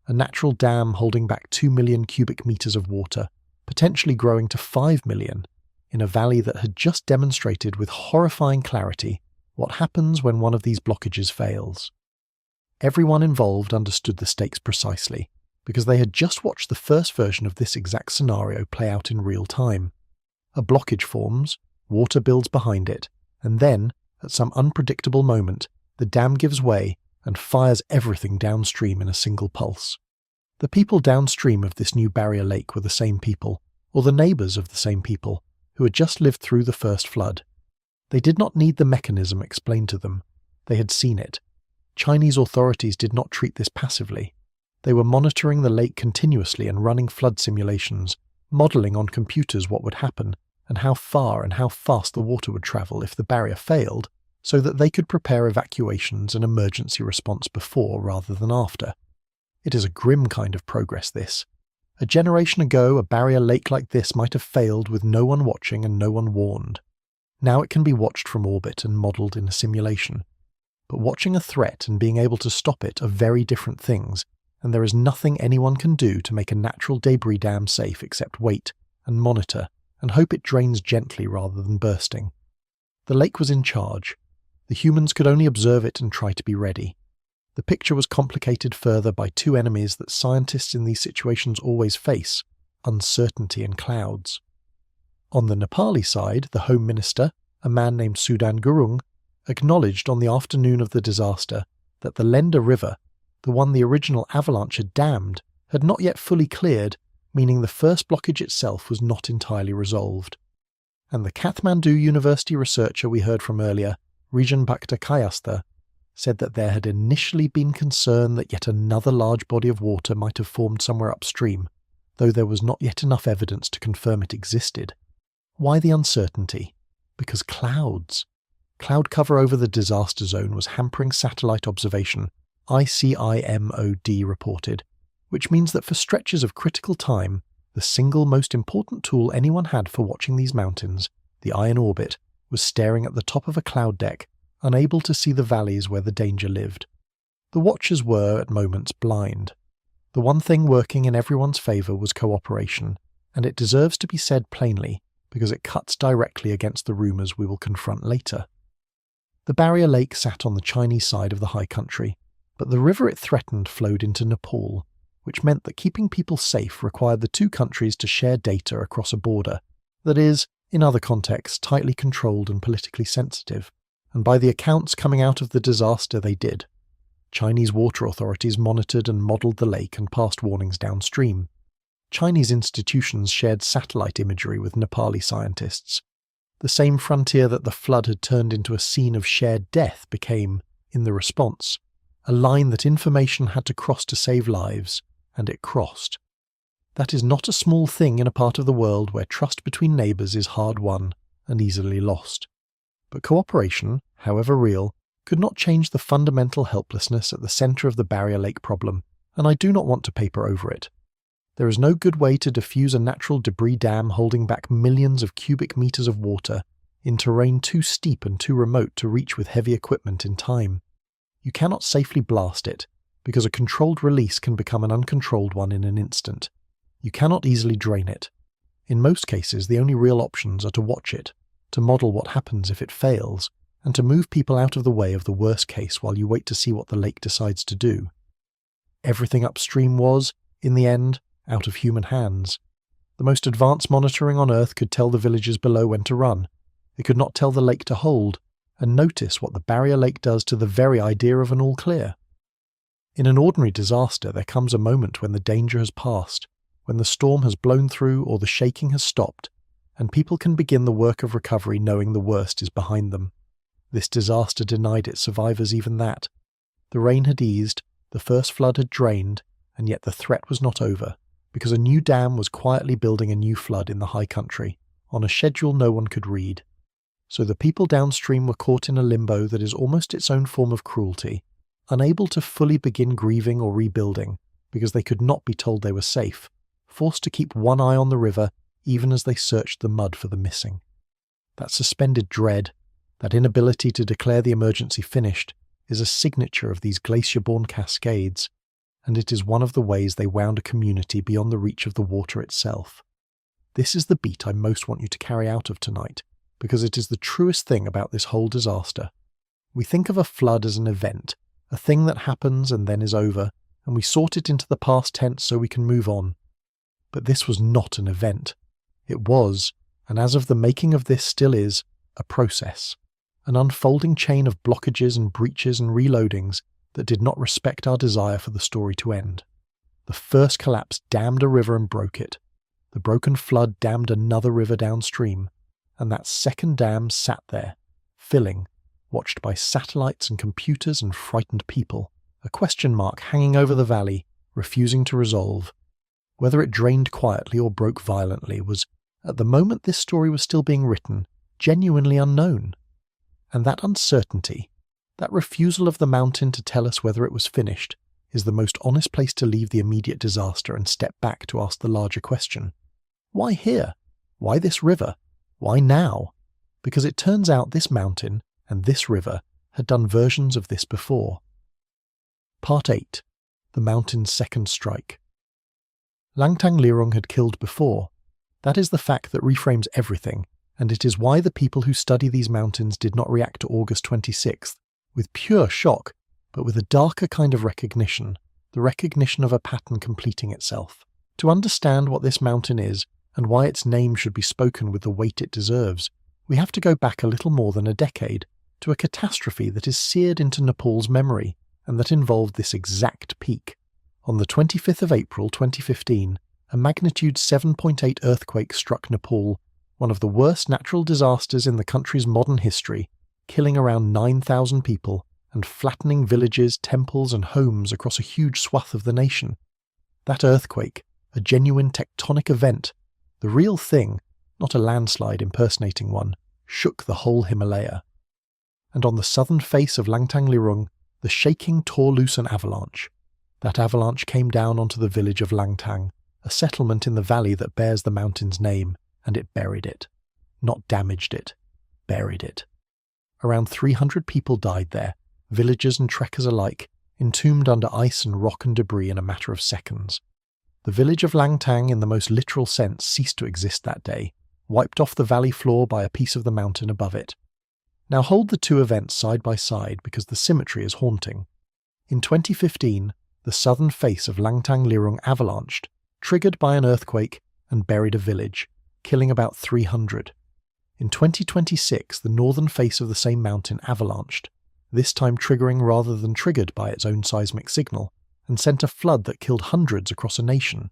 A natural dam holding back 2 million cubic metres of water, potentially growing to 5 million, in a valley that had just demonstrated with horrifying clarity What happens when one of these blockages fails? Everyone involved understood the stakes precisely, because they had just watched the first version of this exact scenario play out in real time. A blockage forms, water builds behind it, and then, at some unpredictable moment, the dam gives way and fires everything downstream in a single pulse. The people downstream of this new barrier lake were the same people, or the neighbours of the same people, who had just lived through the first flood. They did not need the mechanism explained to them. They had seen it. Chinese authorities did not treat this passively. They were monitoring the lake continuously and running flood simulations, modelling on computers what would happen, and how far and how fast the water would travel if the barrier failed, so that they could prepare evacuations and emergency response before rather than after. It is a grim kind of progress, this. A generation ago, a barrier lake like this might have failed with no one watching and no one warned. Now it can be watched from orbit and modelled in a simulation. But watching a threat and being able to stop it are very different things, and there is nothing anyone can do to make a natural debris dam safe except wait and monitor and hope it drains gently rather than bursting. The lake was in charge. The humans could only observe it and try to be ready. The picture was complicated further by two enemies that scientists in these situations always face: uncertainty and clouds. On the Nepali side, the Home Minister, a man named Sudan Gurung, acknowledged on the afternoon of the disaster that the Lenda River, the one the original avalanche had dammed, had not yet fully cleared, meaning the first blockage itself was not entirely resolved. And the Kathmandu University researcher we heard from earlier, Rijan Bhaktachyastha, said that there had initially been concern that yet another large body of water might have formed somewhere upstream, though there was not yet enough evidence to confirm it existed. Why the uncertainty? Because clouds. Cloud cover over the disaster zone was hampering satellite observation, ICIMOD reported, which means that for stretches of critical time, the single most important tool anyone had for watching these mountains, the eye in orbit, was staring at the top of a cloud deck, unable to see the valleys where the danger lived. The watchers were, at moments, blind. The one thing working in everyone's favour was cooperation, and it deserves to be said plainly, because it cuts directly against the rumours we will confront later. The barrier lake sat on the Chinese side of the high country, but the river it threatened flowed into Nepal, which meant that keeping people safe required the two countries to share data across a border that is, in other contexts, tightly controlled and politically sensitive, and by the accounts coming out of the disaster they did. Chinese water authorities monitored and modelled the lake and passed warnings downstream. Chinese institutions shared satellite imagery with Nepali scientists. The same frontier that the flood had turned into a scene of shared death became, in the response, a line that information had to cross to save lives, and it crossed. That is not a small thing in a part of the world where trust between neighbours is hard won and easily lost. But cooperation, however real, could not change the fundamental helplessness at the centre of the barrier lake problem, and I do not want to paper over it. There is no good way to diffuse a natural debris dam holding back millions of cubic metres of water in terrain too steep and too remote to reach with heavy equipment in time. You cannot safely blast it, because a controlled release can become an uncontrolled one in an instant. You cannot easily drain it. In most cases, the only real options are to watch it, to model what happens if it fails, and to move people out of the way of the worst case while you wait to see what the lake decides to do. Everything upstream was, in the end, out of human hands. The most advanced monitoring on Earth could tell the villages below when to run. It could not tell the lake to hold, and notice what the barrier lake does to the very idea of an all clear. In an ordinary disaster, there comes a moment when the danger has passed, when the storm has blown through or the shaking has stopped, and people can begin the work of recovery knowing the worst is behind them. This disaster denied its survivors even that. The rain had eased, the first flood had drained, and yet the threat was not over, because a new dam was quietly building a new flood in the high country, on a schedule no one could read. So the people downstream were caught in a limbo that is almost its own form of cruelty, unable to fully begin grieving or rebuilding, because they could not be told they were safe, forced to keep one eye on the river even as they searched the mud for the missing. That suspended dread, that inability to declare the emergency finished, is a signature of these glacier-borne cascades, and it is one of the ways they wound a community beyond the reach of the water itself. This is the beat I most want you to carry out of tonight, because it is the truest thing about this whole disaster. We think of a flood as an event, a thing that happens and then is over, and we sort it into the past tense so we can move on. But this was not an event. It was, and as of the making of this still is, a process. An unfolding chain of blockages and breaches and reloadings that did not respect our desire for the story to end. The first collapse dammed a river and broke it. The broken flood dammed another river downstream, and that second dam sat there, filling, watched by satellites and computers and frightened people, a question mark hanging over the valley, refusing to resolve. Whether it drained quietly or broke violently was, at the moment this story was still being written, genuinely unknown. And that uncertainty, that refusal of the mountain to tell us whether it was finished, is the most honest place to leave the immediate disaster and step back to ask the larger question. Why here? Why this river? Why now? Because it turns out this mountain and this river had done versions of this before. Part 8. The Mountain's Second Strike. Langtang Lirung had killed before. That is the fact that reframes everything, and it is why the people who study these mountains did not react to August 26th with pure shock, but with a darker kind of recognition, the recognition of a pattern completing itself. To understand what this mountain is, and why its name should be spoken with the weight it deserves, we have to go back a little more than a decade, to a catastrophe that is seared into Nepal's memory, and that involved this exact peak. On the 25th of April 2015, a magnitude 7.8 earthquake struck Nepal, one of the worst natural disasters in the country's modern history, killing around 9,000 people and flattening villages, temples and homes across a huge swath of the nation. That earthquake, a genuine tectonic event, the real thing, not a landslide impersonating one, shook the whole Himalaya. And on the southern face of Langtang Lirung, the shaking tore loose an avalanche. That avalanche came down onto the village of Langtang, a settlement in the valley that bears the mountain's name, and it buried it. Not damaged it, buried it. Around 300 people died there, villagers and trekkers alike, entombed under ice and rock and debris in a matter of seconds. The village of Langtang, in the most literal sense, ceased to exist that day, wiped off the valley floor by a piece of the mountain above it. Now hold the two events side by side because the symmetry is haunting. In 2015, the southern face of Langtang Lirung avalanched, triggered by an earthquake, and buried a village, killing about 300. In 2026, the northern face of the same mountain avalanched, this time triggering rather than triggered by its own seismic signal, and sent a flood that killed hundreds across a nation.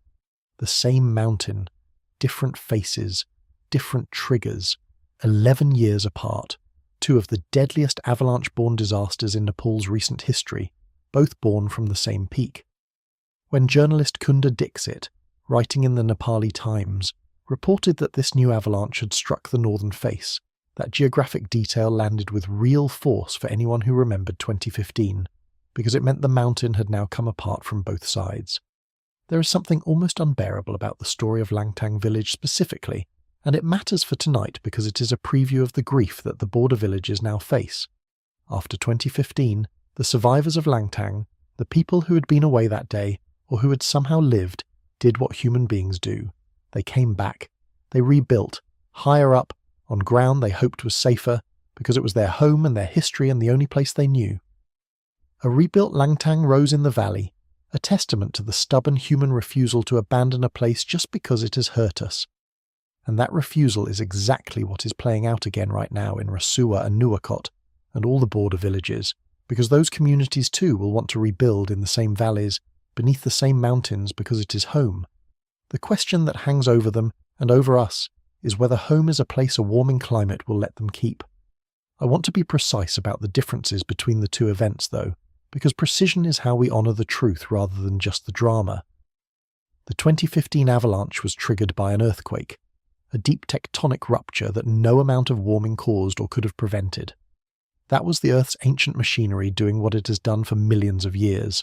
The same mountain, different faces, different triggers, 11 years apart, two of the deadliest avalanche-borne disasters in Nepal's recent history, both born from the same peak. When journalist Kunda Dixit, writing in the Nepali Times, reported that this new avalanche had struck the northern face, that geographic detail landed with real force for anyone who remembered 2015, because it meant the mountain had now come apart from both sides. There is something almost unbearable about the story of Langtang village specifically, and it matters for tonight because it is a preview of the grief that the border villages now face. After 2015, the survivors of Langtang, the people who had been away that day, or who had somehow lived, did what human beings do. They came back. They rebuilt, higher up, on ground they hoped was safer, because it was their home and their history and the only place they knew. A rebuilt Langtang rose in the valley, a testament to the stubborn human refusal to abandon a place just because it has hurt us. And that refusal is exactly what is playing out again right now in Rasuwa and Nuwakot, and all the border villages, because those communities too will want to rebuild in the same valleys, beneath the same mountains because it is home. The question that hangs over them, and over us, is whether home is a place a warming climate will let them keep. I want to be precise about the differences between the two events though, because precision is how we honour the truth rather than just the drama. The 2015 avalanche was triggered by an earthquake, a deep tectonic rupture that no amount of warming caused or could have prevented. That was the Earth's ancient machinery doing what it has done for millions of years.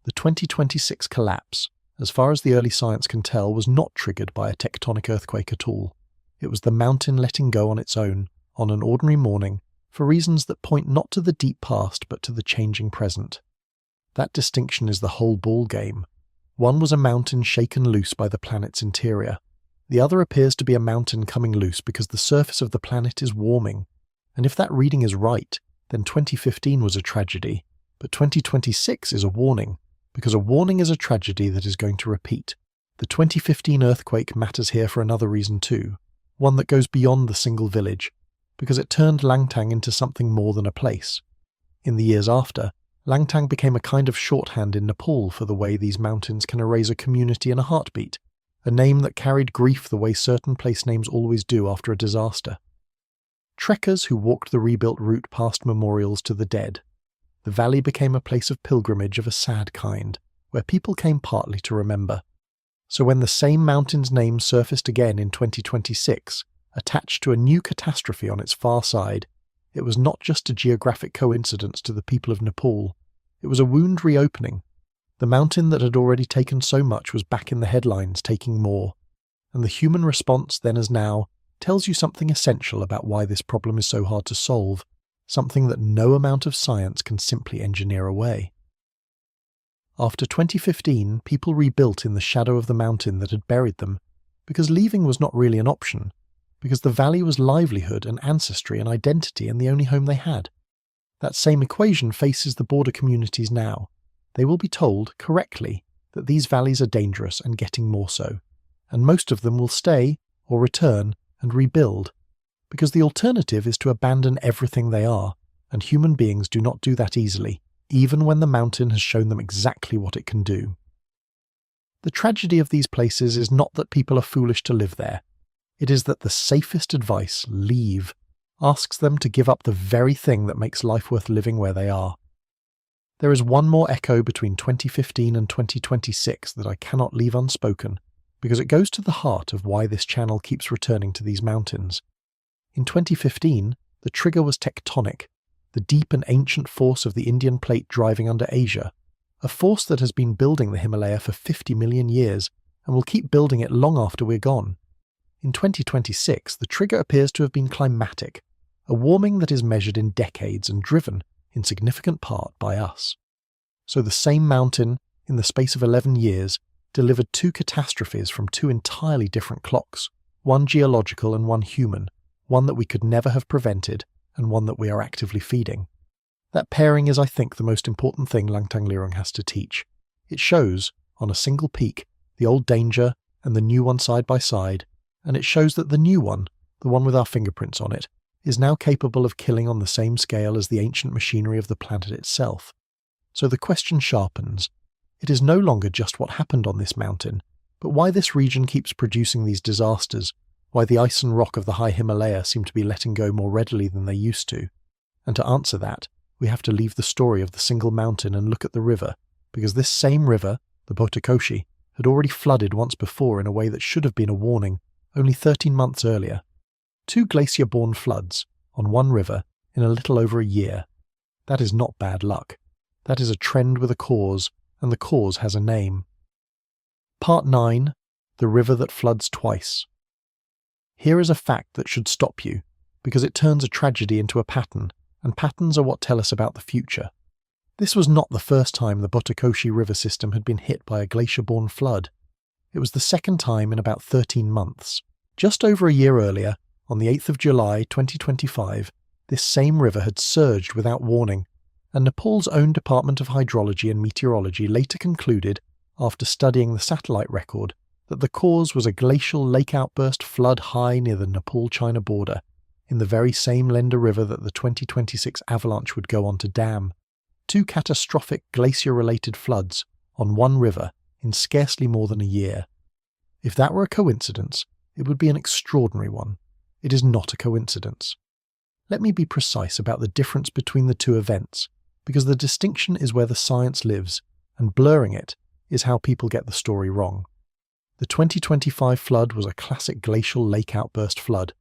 The 2026 collapse, as far as the early science can tell, was not triggered by a tectonic earthquake at all. It was the mountain letting go on its own, on an ordinary morning, for reasons that point not to the deep past but to the changing present. That distinction is the whole ball game. One was a mountain shaken loose by the planet's interior. The other appears to be a mountain coming loose because the surface of the planet is warming. And if that reading is right, then 2015 was a tragedy, but 2026 is a warning, because a warning is a tragedy that is going to repeat. The 2015 earthquake matters here for another reason too, one that goes beyond the single village, because it turned Langtang into something more than a place. In the years after, Langtang became a kind of shorthand in Nepal for the way these mountains can erase a community in a heartbeat, a name that carried grief the way certain place names always do after a disaster. Trekkers who walked the rebuilt route passed memorials to the dead. The valley became a place of pilgrimage of a sad kind, where people came partly to remember. So when the same mountain's name surfaced again in 2026, attached to a new catastrophe on its far side, it was not just a geographic coincidence to the people of Nepal. It was a wound reopening. The mountain that had already taken so much was back in the headlines taking more, and the human response then as now tells you something essential about why this problem is so hard to solve, something that no amount of science can simply engineer away. After 2015, people rebuilt in the shadow of the mountain that had buried them, because leaving was not really an option, because the valley was livelihood and ancestry and identity and the only home they had. That same equation faces the border communities now. They will be told, correctly, that these valleys are dangerous and getting more so, and most of them will stay, or return, and rebuild, because the alternative is to abandon everything they are, and human beings do not do that easily, even when the mountain has shown them exactly what it can do. The tragedy of these places is not that people are foolish to live there. It is that the safest advice, leave, asks them to give up the very thing that makes life worth living where they are. There is one more echo between 2015 and 2026 that I cannot leave unspoken, because it goes to the heart of why this channel keeps returning to these mountains. In 2015, the trigger was tectonic, the deep and ancient force of the Indian plate driving under Asia, a force that has been building the Himalaya for 50 million years and will keep building it long after we're gone. In 2026, the trigger appears to have been climatic, a warming that is measured in decades and driven, in significant part, by us. So the same mountain, in the space of 11 years, delivered two catastrophes from two entirely different clocks, one geological and one human, one that we could never have prevented, and one that we are actively feeding. That pairing is, I think, the most important thing Langtang Lirung has to teach. It shows, on a single peak, the old danger and the new one side by side, and it shows that the new one, the one with our fingerprints on it, is now capable of killing on the same scale as the ancient machinery of the planet itself. So the question sharpens. It is no longer just what happened on this mountain, but why this region keeps producing these disasters, why the ice and rock of the high Himalaya seem to be letting go more readily than they used to. And to answer that, we have to leave the story of the single mountain and look at the river, because this same river, the Botakoshi, had already flooded once before in a way that should have been a warning, only 13 months earlier. 2 glacier-borne floods, on one river, in a little over a year. That is not bad luck. That is a trend with a cause, and the cause has a name. Part 9. The River That Floods Twice. Here is a fact that should stop you, because it turns a tragedy into a pattern, and patterns are what tell us about the future. This was not the first time the Botakoshi river system had been hit by a glacier-borne flood. It was the second time in about 13 months. Just over a year earlier, on the 8th of July 2025, this same river had surged without warning, and Nepal's own Department of Hydrology and Meteorology later concluded, after studying the satellite record, that the cause was a glacial lake outburst flood high near the Nepal-China border, in the very same Lenda River that the 2026 avalanche would go on to dam. 2 catastrophic glacier-related floods on one river in scarcely more than a year. If that were a coincidence, it would be an extraordinary one. It is not a coincidence. Let me be precise about the difference between the two events, because the distinction is where the science lives, and blurring it is how people get the story wrong. The 2025 flood was a classic glacial lake outburst flood,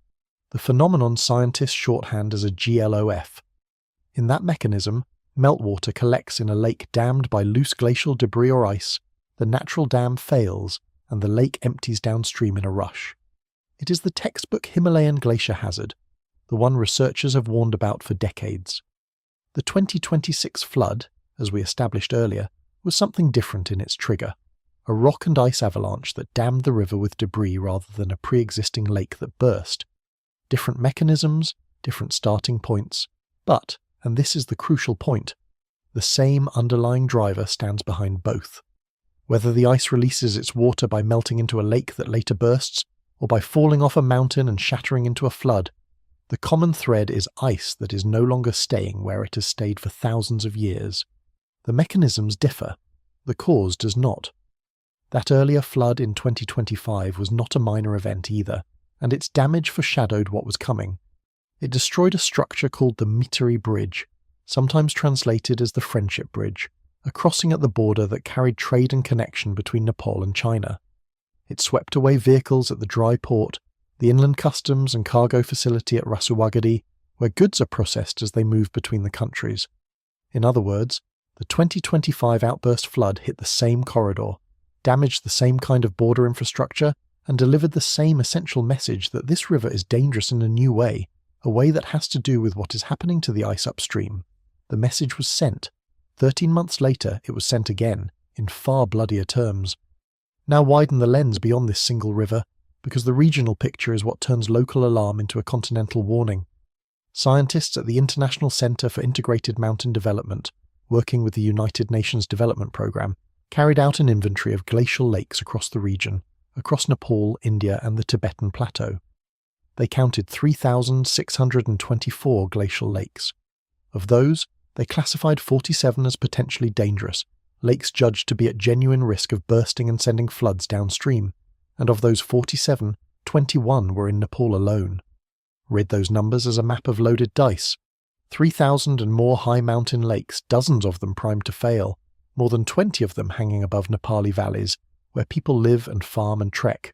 the phenomenon scientists shorthand as a GLOF. In that mechanism, meltwater collects in a lake dammed by loose glacial debris or ice, the natural dam fails, and the lake empties downstream in a rush. It is the textbook Himalayan glacier hazard, the one researchers have warned about for decades. The 2026 flood, as we established earlier, was something different in its trigger, a rock and ice avalanche that dammed the river with debris rather than a pre-existing lake that burst. Different mechanisms, different starting points, but, And this is the crucial point. The same underlying driver stands behind both. Whether the ice releases its water by melting into a lake that later bursts, or by falling off a mountain and shattering into a flood, the common thread is ice that is no longer staying where it has stayed for thousands of years. The mechanisms differ. The cause does not. That earlier flood in 2025 was not a minor event either, and its damage foreshadowed what was coming. It destroyed a structure called the Mitri Bridge, sometimes translated as the Friendship Bridge, a crossing at the border that carried trade and connection between Nepal and China. It swept away vehicles at the dry port, the inland customs and cargo facility at Rasuwagadi, where goods are processed as they move between the countries. In other words, the 2025 outburst flood hit the same corridor, damaged the same kind of border infrastructure, and delivered the same essential message that this river is dangerous in a new way, a way that has to do with what is happening to the ice upstream. The message was sent. 13 months later, it was sent again, in far bloodier terms. Now widen the lens beyond this single river, because the regional picture is what turns local alarm into a continental warning. Scientists at the International Centre for Integrated Mountain Development, working with the United Nations Development Programme, carried out an inventory of glacial lakes across the region, across Nepal, India and the Tibetan Plateau. They counted 3,624 glacial lakes. Of those, they classified 47 as potentially dangerous, lakes judged to be at genuine risk of bursting and sending floods downstream, and of those 47, 21 were in Nepal alone. Read those numbers as a map of loaded dice. 3,000 and more high mountain lakes, dozens of them primed to fail, more than 20 of them hanging above Nepali valleys, where people live and farm and trek.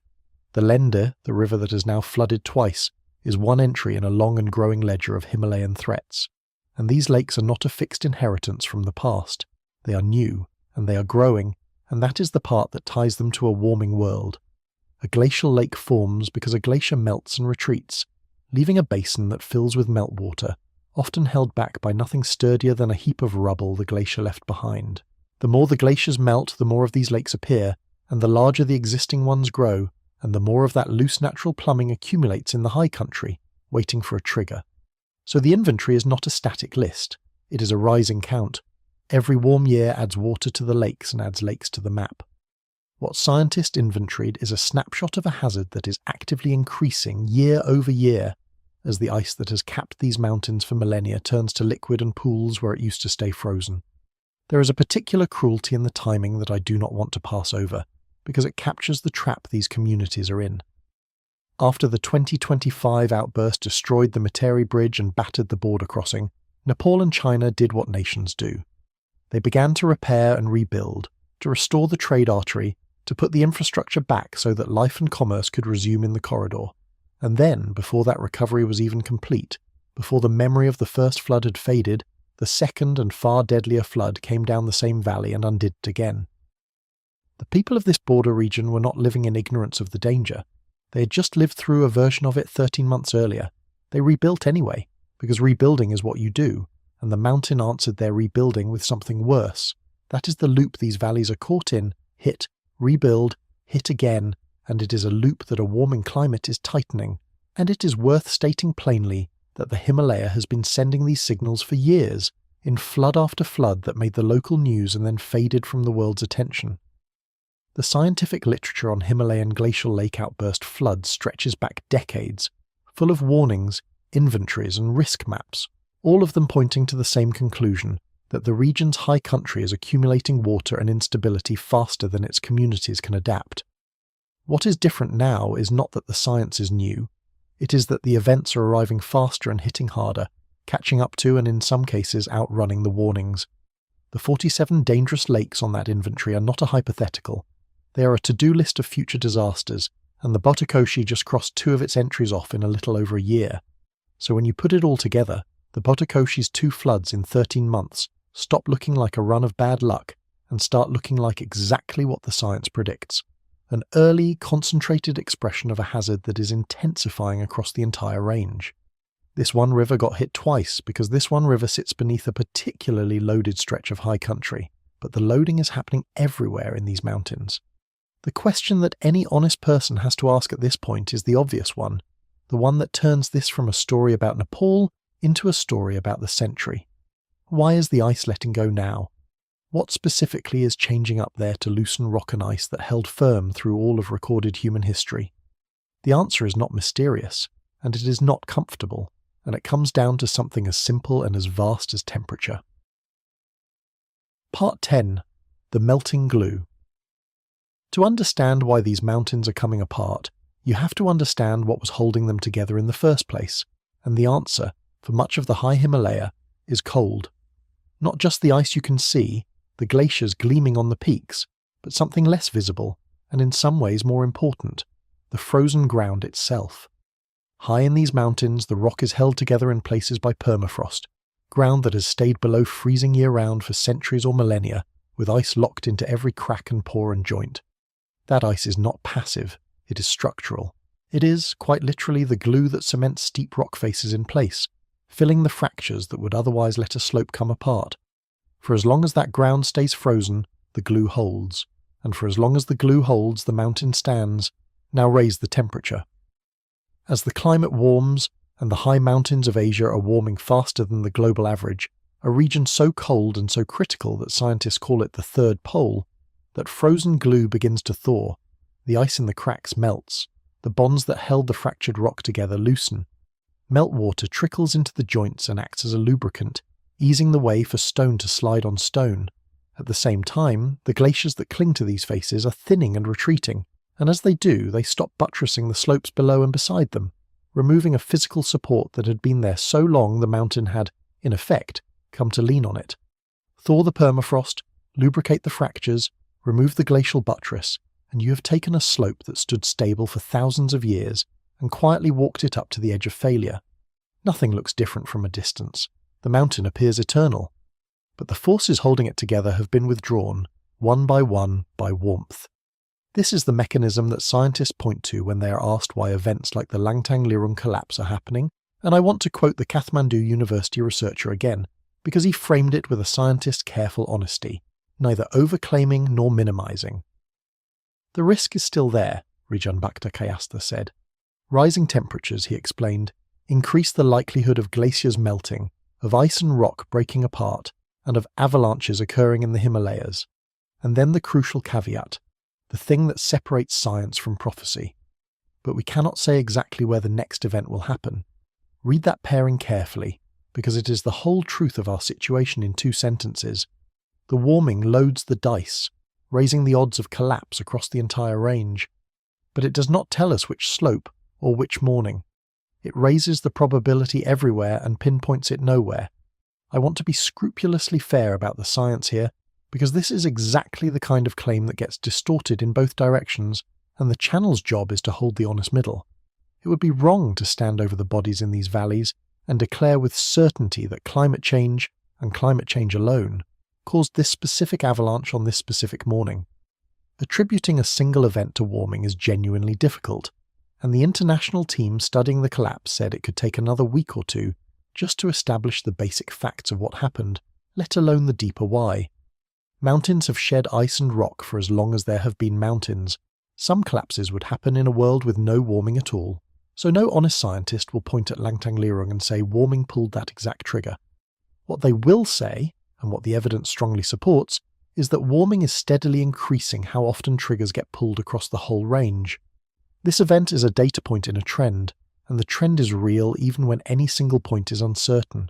The Lende, the river that has now flooded twice, is one entry in a long and growing ledger of Himalayan threats. And these lakes are not a fixed inheritance from the past. They are new, and they are growing, and that is the part that ties them to a warming world. A glacial lake forms because a glacier melts and retreats, leaving a basin that fills with meltwater, often held back by nothing sturdier than a heap of rubble the glacier left behind. The more the glaciers melt, the more of these lakes appear, and the larger the existing ones grow, and the more of that loose natural plumbing accumulates in the high country, waiting for a trigger. So the inventory is not a static list, it is a rising count. Every warm year adds water to the lakes and adds lakes to the map. What scientists inventoried is a snapshot of a hazard that is actively increasing year over year as the ice that has capped these mountains for millennia turns to liquid and pools where it used to stay frozen. There is a particular cruelty in the timing that I do not want to pass over, because it captures the trap these communities are in. After the 2025 outburst destroyed the Mitri Bridge and battered the border crossing, Nepal and China did what nations do. They began to repair and rebuild, to restore the trade artery, to put the infrastructure back so that life and commerce could resume in the corridor. And then, before that recovery was even complete, before the memory of the first flood had faded, the second and far deadlier flood came down the same valley and undid it again. The people of this border region were not living in ignorance of the danger. They had just lived through a version of it 13 months earlier. They rebuilt anyway, because rebuilding is what you do, and the mountain answered their rebuilding with something worse. That is the loop these valleys are caught in: hit, rebuild, hit again, and it is a loop that a warming climate is tightening. And it is worth stating plainly that the Himalaya has been sending these signals for years, in flood after flood that made the local news and then faded from the world's attention. The scientific literature on Himalayan glacial lake outburst floods stretches back decades, full of warnings, inventories and risk maps, all of them pointing to the same conclusion, that the region's high country is accumulating water and instability faster than its communities can adapt. What is different now is not that the science is new, it is that the events are arriving faster and hitting harder, catching up to and in some cases outrunning the warnings. The 47 dangerous lakes on that inventory are not a hypothetical. They are a to-do list of future disasters, and the Botakoshi just crossed 2 of its entries off in a little over a year. So when you put it all together, the Botakoshi's 2 floods in 13 months stop looking like a run of bad luck and start looking like exactly what the science predicts. An early, concentrated expression of a hazard that is intensifying across the entire range. This one river got hit twice because this one river sits beneath a particularly loaded stretch of high country, but the loading is happening everywhere in these mountains. The question that any honest person has to ask at this point is the obvious one, the one that turns this from a story about Nepal into a story about the century. Why is the ice letting go now? What specifically is changing up there to loosen rock and ice that held firm through all of recorded human history? The answer is not mysterious, and it is not comfortable, and it comes down to something as simple and as vast as temperature. Part 10. The melting glue. To understand why these mountains are coming apart, you have to understand what was holding them together in the first place, and the answer, for much of the high Himalaya, is cold. Not just the ice you can see, the glaciers gleaming on the peaks, but something less visible, and in some ways more important, the frozen ground itself. High in these mountains, the rock is held together in places by permafrost, ground that has stayed below freezing year-round for centuries or millennia, with ice locked into every crack and pore and joint. That ice is not passive, it is structural. It is, quite literally, the glue that cements steep rock faces in place, filling the fractures that would otherwise let a slope come apart. For as long as that ground stays frozen, the glue holds, and for as long as the glue holds, the mountain stands. Now raise the temperature. As the climate warms, and the high mountains of Asia are warming faster than the global average, a region so cold and so critical that scientists call it the third pole, that frozen glue begins to thaw, the ice in the cracks melts, the bonds that held the fractured rock together loosen. Meltwater trickles into the joints and acts as a lubricant, easing the way for stone to slide on stone. At the same time, the glaciers that cling to these faces are thinning and retreating, and as they do, they stop buttressing the slopes below and beside them, removing a physical support that had been there so long the mountain had, in effect, come to lean on it. Thaw the permafrost, lubricate the fractures, remove the glacial buttress, and you have taken a slope that stood stable for thousands of years and quietly walked it up to the edge of failure. Nothing looks different from a distance. The mountain appears eternal. But the forces holding it together have been withdrawn, one, by warmth. This is the mechanism that scientists point to when they are asked why events like the Langtang Lirung collapse are happening, and I want to quote the Kathmandu University researcher again, because he framed it with a scientist's careful honesty, neither overclaiming nor minimizing. The risk is still there, Rijan Bhakta Kayastha said. Rising temperatures, he explained, increase the likelihood of glaciers melting, of ice and rock breaking apart, and of avalanches occurring in the Himalayas. And then the crucial caveat, the thing that separates science from prophecy. But we cannot say exactly where the next event will happen. Read that pairing carefully, because it is the whole truth of our situation in 2 sentences. The warming loads the dice, raising the odds of collapse across the entire range. But it does not tell us which slope or which morning. It raises the probability everywhere and pinpoints it nowhere. I want to be scrupulously fair about the science here, because this is exactly the kind of claim that gets distorted in both directions, and the channel's job is to hold the honest middle. It would be wrong to stand over the bodies in these valleys and declare with certainty that climate change, and climate change alone, caused this specific avalanche on this specific morning. Attributing a single event to warming is genuinely difficult, and the international team studying the collapse said it could take another week or 2 just to establish the basic facts of what happened, let alone the deeper why. Mountains have shed ice and rock for as long as there have been mountains. Some collapses would happen in a world with no warming at all, so no honest scientist will point at Langtang Lirung and say warming pulled that exact trigger. What they will say, and what the evidence strongly supports, is that warming is steadily increasing how often triggers get pulled across the whole range. This event is a data point in a trend, and the trend is real even when any single point is uncertain.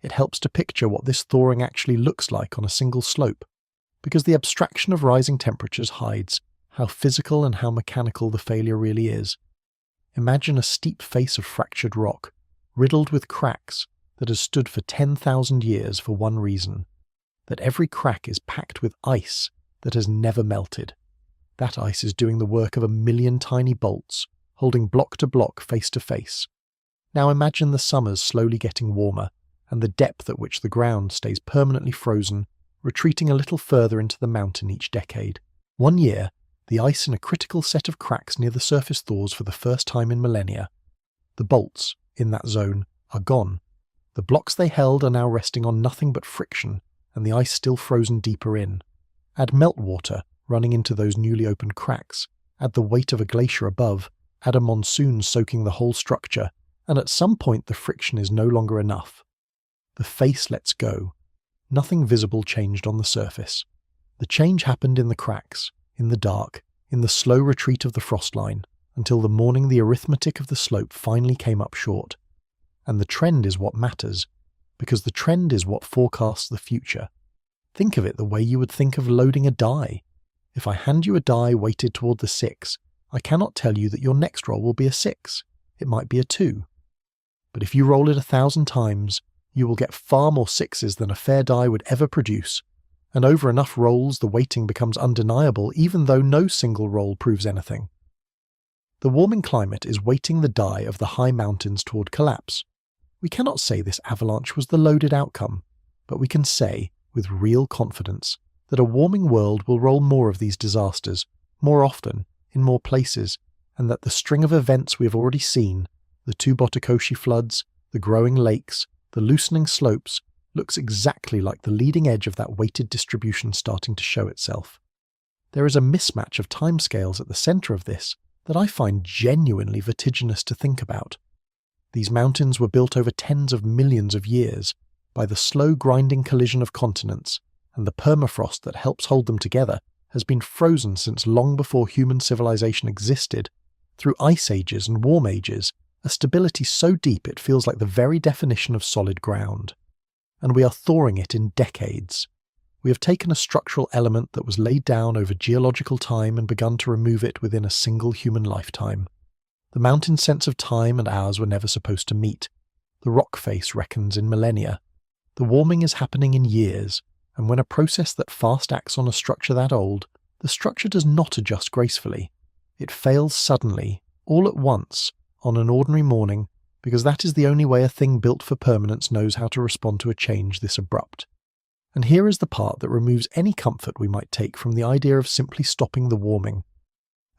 It helps to picture what this thawing actually looks like on a single slope, because the abstraction of rising temperatures hides how physical and how mechanical the failure really is. Imagine a steep face of fractured rock, riddled with cracks, that has stood for 10,000 years for one reason, that every crack is packed with ice that has never melted. That ice is doing the work of 1,000,000 tiny bolts, holding block to block face to face. Now imagine the summers slowly getting warmer, and the depth at which the ground stays permanently frozen, retreating a little further into the mountain each decade. One year, the ice in a critical set of cracks near the surface thaws for the first time in millennia. The bolts, in that zone, are gone. The blocks they held are now resting on nothing but friction, and the ice still frozen deeper in. Add meltwater running into those newly opened cracks, add the weight of a glacier above, add a monsoon soaking the whole structure, and at some point the friction is no longer enough. The face lets go, nothing visible changed on the surface. The change happened in the cracks, in the dark, in the slow retreat of the frost line, until the morning the arithmetic of the slope finally came up short. And the trend is what matters, because the trend is what forecasts the future. Think of it the way you would think of loading a die. If I hand you a die weighted toward the 6, I cannot tell you that your next roll will be a 6. It might be a 2. But if you roll it 1,000 times, you will get far more 6s than a fair die would ever produce, and over enough rolls the weighting becomes undeniable even though no single roll proves anything. The warming climate is weighting the die of the high mountains toward collapse. We cannot say this avalanche was the loaded outcome, but we can say, with real confidence, that a warming world will roll more of these disasters, more often, in more places, and that the string of events we have already seen, the 2 Botakoshi floods, the growing lakes, the loosening slopes, looks exactly like the leading edge of that weighted distribution starting to show itself. There is a mismatch of timescales at the centre of this that I find genuinely vertiginous to think about. These mountains were built over tens of millions of years by the slow grinding collision of continents, and the permafrost that helps hold them together has been frozen since long before human civilization existed, through ice ages and warm ages, a stability so deep it feels like the very definition of solid ground. And we are thawing it in decades. We have taken a structural element that was laid down over geological time and begun to remove it within a single human lifetime. The mountain's sense of time and ours were never supposed to meet. The rock face reckons in millennia. The warming is happening in years, and when a process that fast acts on a structure that old, the structure does not adjust gracefully. It fails suddenly, all at once, on an ordinary morning, because that is the only way a thing built for permanence knows how to respond to a change this abrupt. And here is the part that removes any comfort we might take from the idea of simply stopping the warming.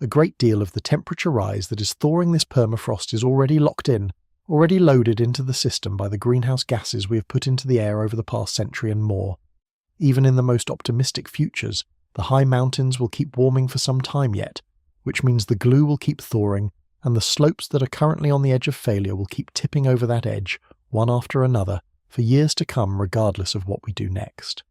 A great deal of the temperature rise that is thawing this permafrost is already locked in, already loaded into the system by the greenhouse gases we have put into the air over the past century and more. Even in the most optimistic futures, the high mountains will keep warming for some time yet, which means the glue will keep thawing, and the slopes that are currently on the edge of failure will keep tipping over that edge, one after another, for years to come regardless of what we do next.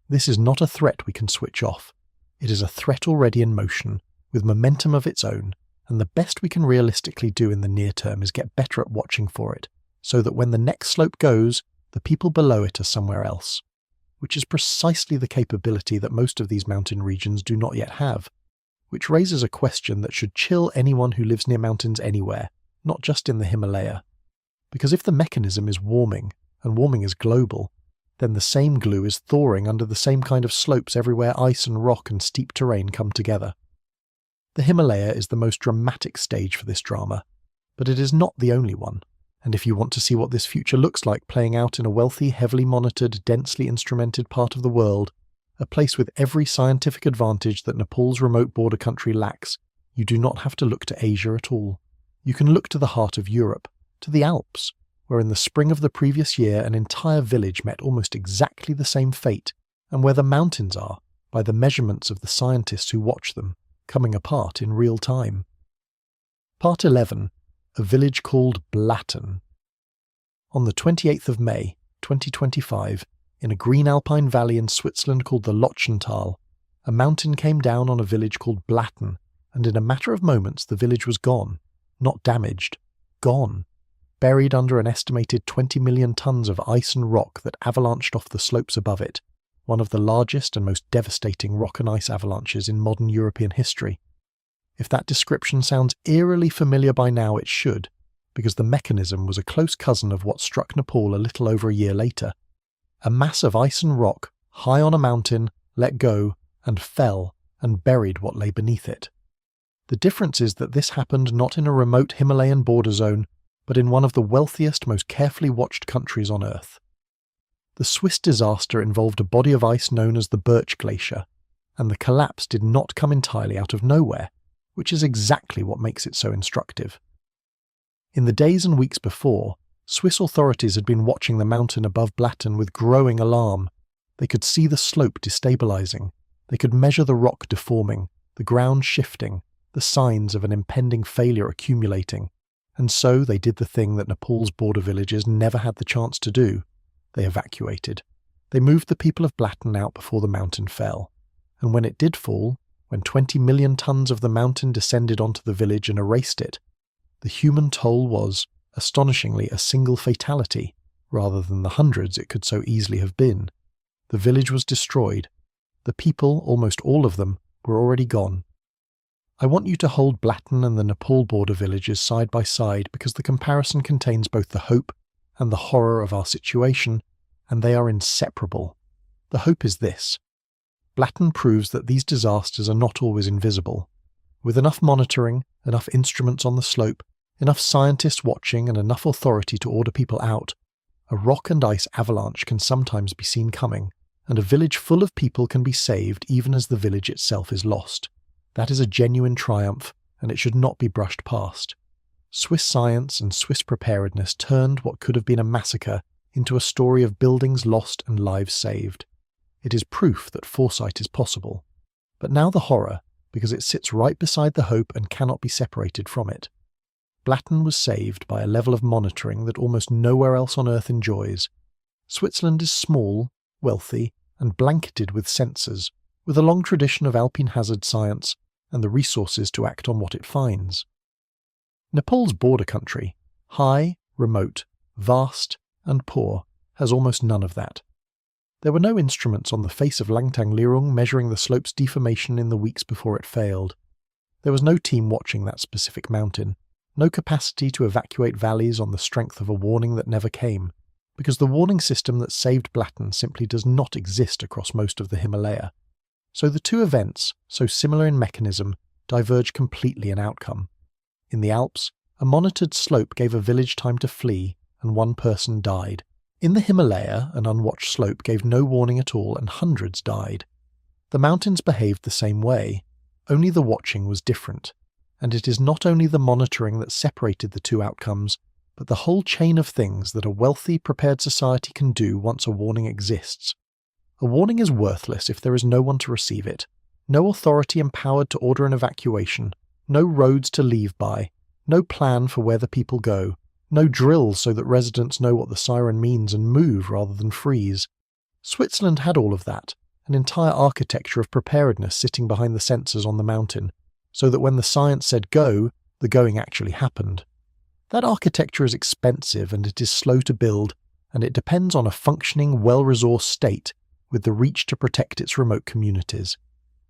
This is not a threat we can switch off. It is a threat already in motion, with momentum of its own, and the best we can realistically do in the near term is get better at watching for it, so that when the next slope goes, the people below it are somewhere else, which is precisely the capability that most of these mountain regions do not yet have, which raises a question that should chill anyone who lives near mountains anywhere, not just in the Himalaya. Because if the mechanism is warming, and warming is global, then the same glue is thawing under the same kind of slopes everywhere ice and rock and steep terrain come together. The Himalaya is the most dramatic stage for this drama, but it is not the only one, and if you want to see what this future looks like playing out in a wealthy, heavily monitored, densely instrumented part of the world, a place with every scientific advantage that Nepal's remote border country lacks, you do not have to look to Asia at all. You can look to the heart of Europe, to the Alps, where in the spring of the previous year an entire village met almost exactly the same fate, and where the mountains are, by the measurements of the scientists who watch them, coming apart in real time. Part 11. A village called Blatten. On the 28th of May, 2025, in a green alpine valley in Switzerland called the Lochental, a mountain came down on a village called Blatten, and in a matter of moments the village was gone, not damaged, gone, buried under an estimated 20 million tons of ice and rock that avalanched off the slopes above it, one of the largest and most devastating rock and ice avalanches in modern European history. If that description sounds eerily familiar by now, it should, because the mechanism was a close cousin of what struck Nepal a little over a year later. A mass of ice and rock, high on a mountain, let go, and fell, and buried what lay beneath it. The difference is that this happened not in a remote Himalayan border zone, but in one of the wealthiest, most carefully watched countries on Earth. The Swiss disaster involved a body of ice known as the Birch Glacier, and the collapse did not come entirely out of nowhere, which is exactly what makes it so instructive. In the days and weeks before, Swiss authorities had been watching the mountain above Blatten with growing alarm. They could see the slope destabilizing, they could measure the rock deforming, the ground shifting, the signs of an impending failure accumulating, and so they did the thing that Nepal's border villages never had the chance to do. They evacuated. They moved the people of Blatten out before the mountain fell, and when it did fall, when 20 million tons of the mountain descended onto the village and erased it, the human toll was, astonishingly, a single fatality, rather than the hundreds it could so easily have been. The village was destroyed. The people, almost all of them, were already gone. I want you to hold Blatten and the Nepal border villages side by side because the comparison contains both the hope and the horror of our situation, and they are inseparable. The hope is this. Blatten proves that these disasters are not always invisible. With enough monitoring, enough instruments on the slope, enough scientists watching and enough authority to order people out, a rock and ice avalanche can sometimes be seen coming, and a village full of people can be saved even as the village itself is lost. That is a genuine triumph, and it should not be brushed past. Swiss science and Swiss preparedness turned what could have been a massacre into a story of buildings lost and lives saved. It is proof that foresight is possible. But now the horror, because it sits right beside the hope and cannot be separated from it. Blatten was saved by a level of monitoring that almost nowhere else on Earth enjoys. Switzerland is small, wealthy, and blanketed with sensors, with a long tradition of alpine hazard science and the resources to act on what it finds. Nepal's border country, high, remote, vast, and poor, has almost none of that. There were no instruments on the face of Langtang Lirung measuring the slope's deformation in the weeks before it failed. There was no team watching that specific mountain, no capacity to evacuate valleys on the strength of a warning that never came, because the warning system that saved Blatten simply does not exist across most of the Himalaya. So the two events, so similar in mechanism, diverge completely in outcome. In the Alps, a monitored slope gave a village time to flee, and one person died. In the Himalaya, an unwatched slope gave no warning at all, and hundreds died. The mountains behaved the same way, only the watching was different. And it is not only the monitoring that separated the two outcomes, but the whole chain of things that a wealthy, prepared society can do once a warning exists. A warning is worthless if there is no one to receive it, no authority empowered to order an evacuation, no roads to leave by, no plan for where the people go, no drills so that residents know what the siren means and move rather than freeze. Switzerland had all of that, an entire architecture of preparedness sitting behind the sensors on the mountain, so that when the science said go, the going actually happened. That architecture is expensive and it is slow to build, and it depends on a functioning, well-resourced state with the reach to protect its remote communities.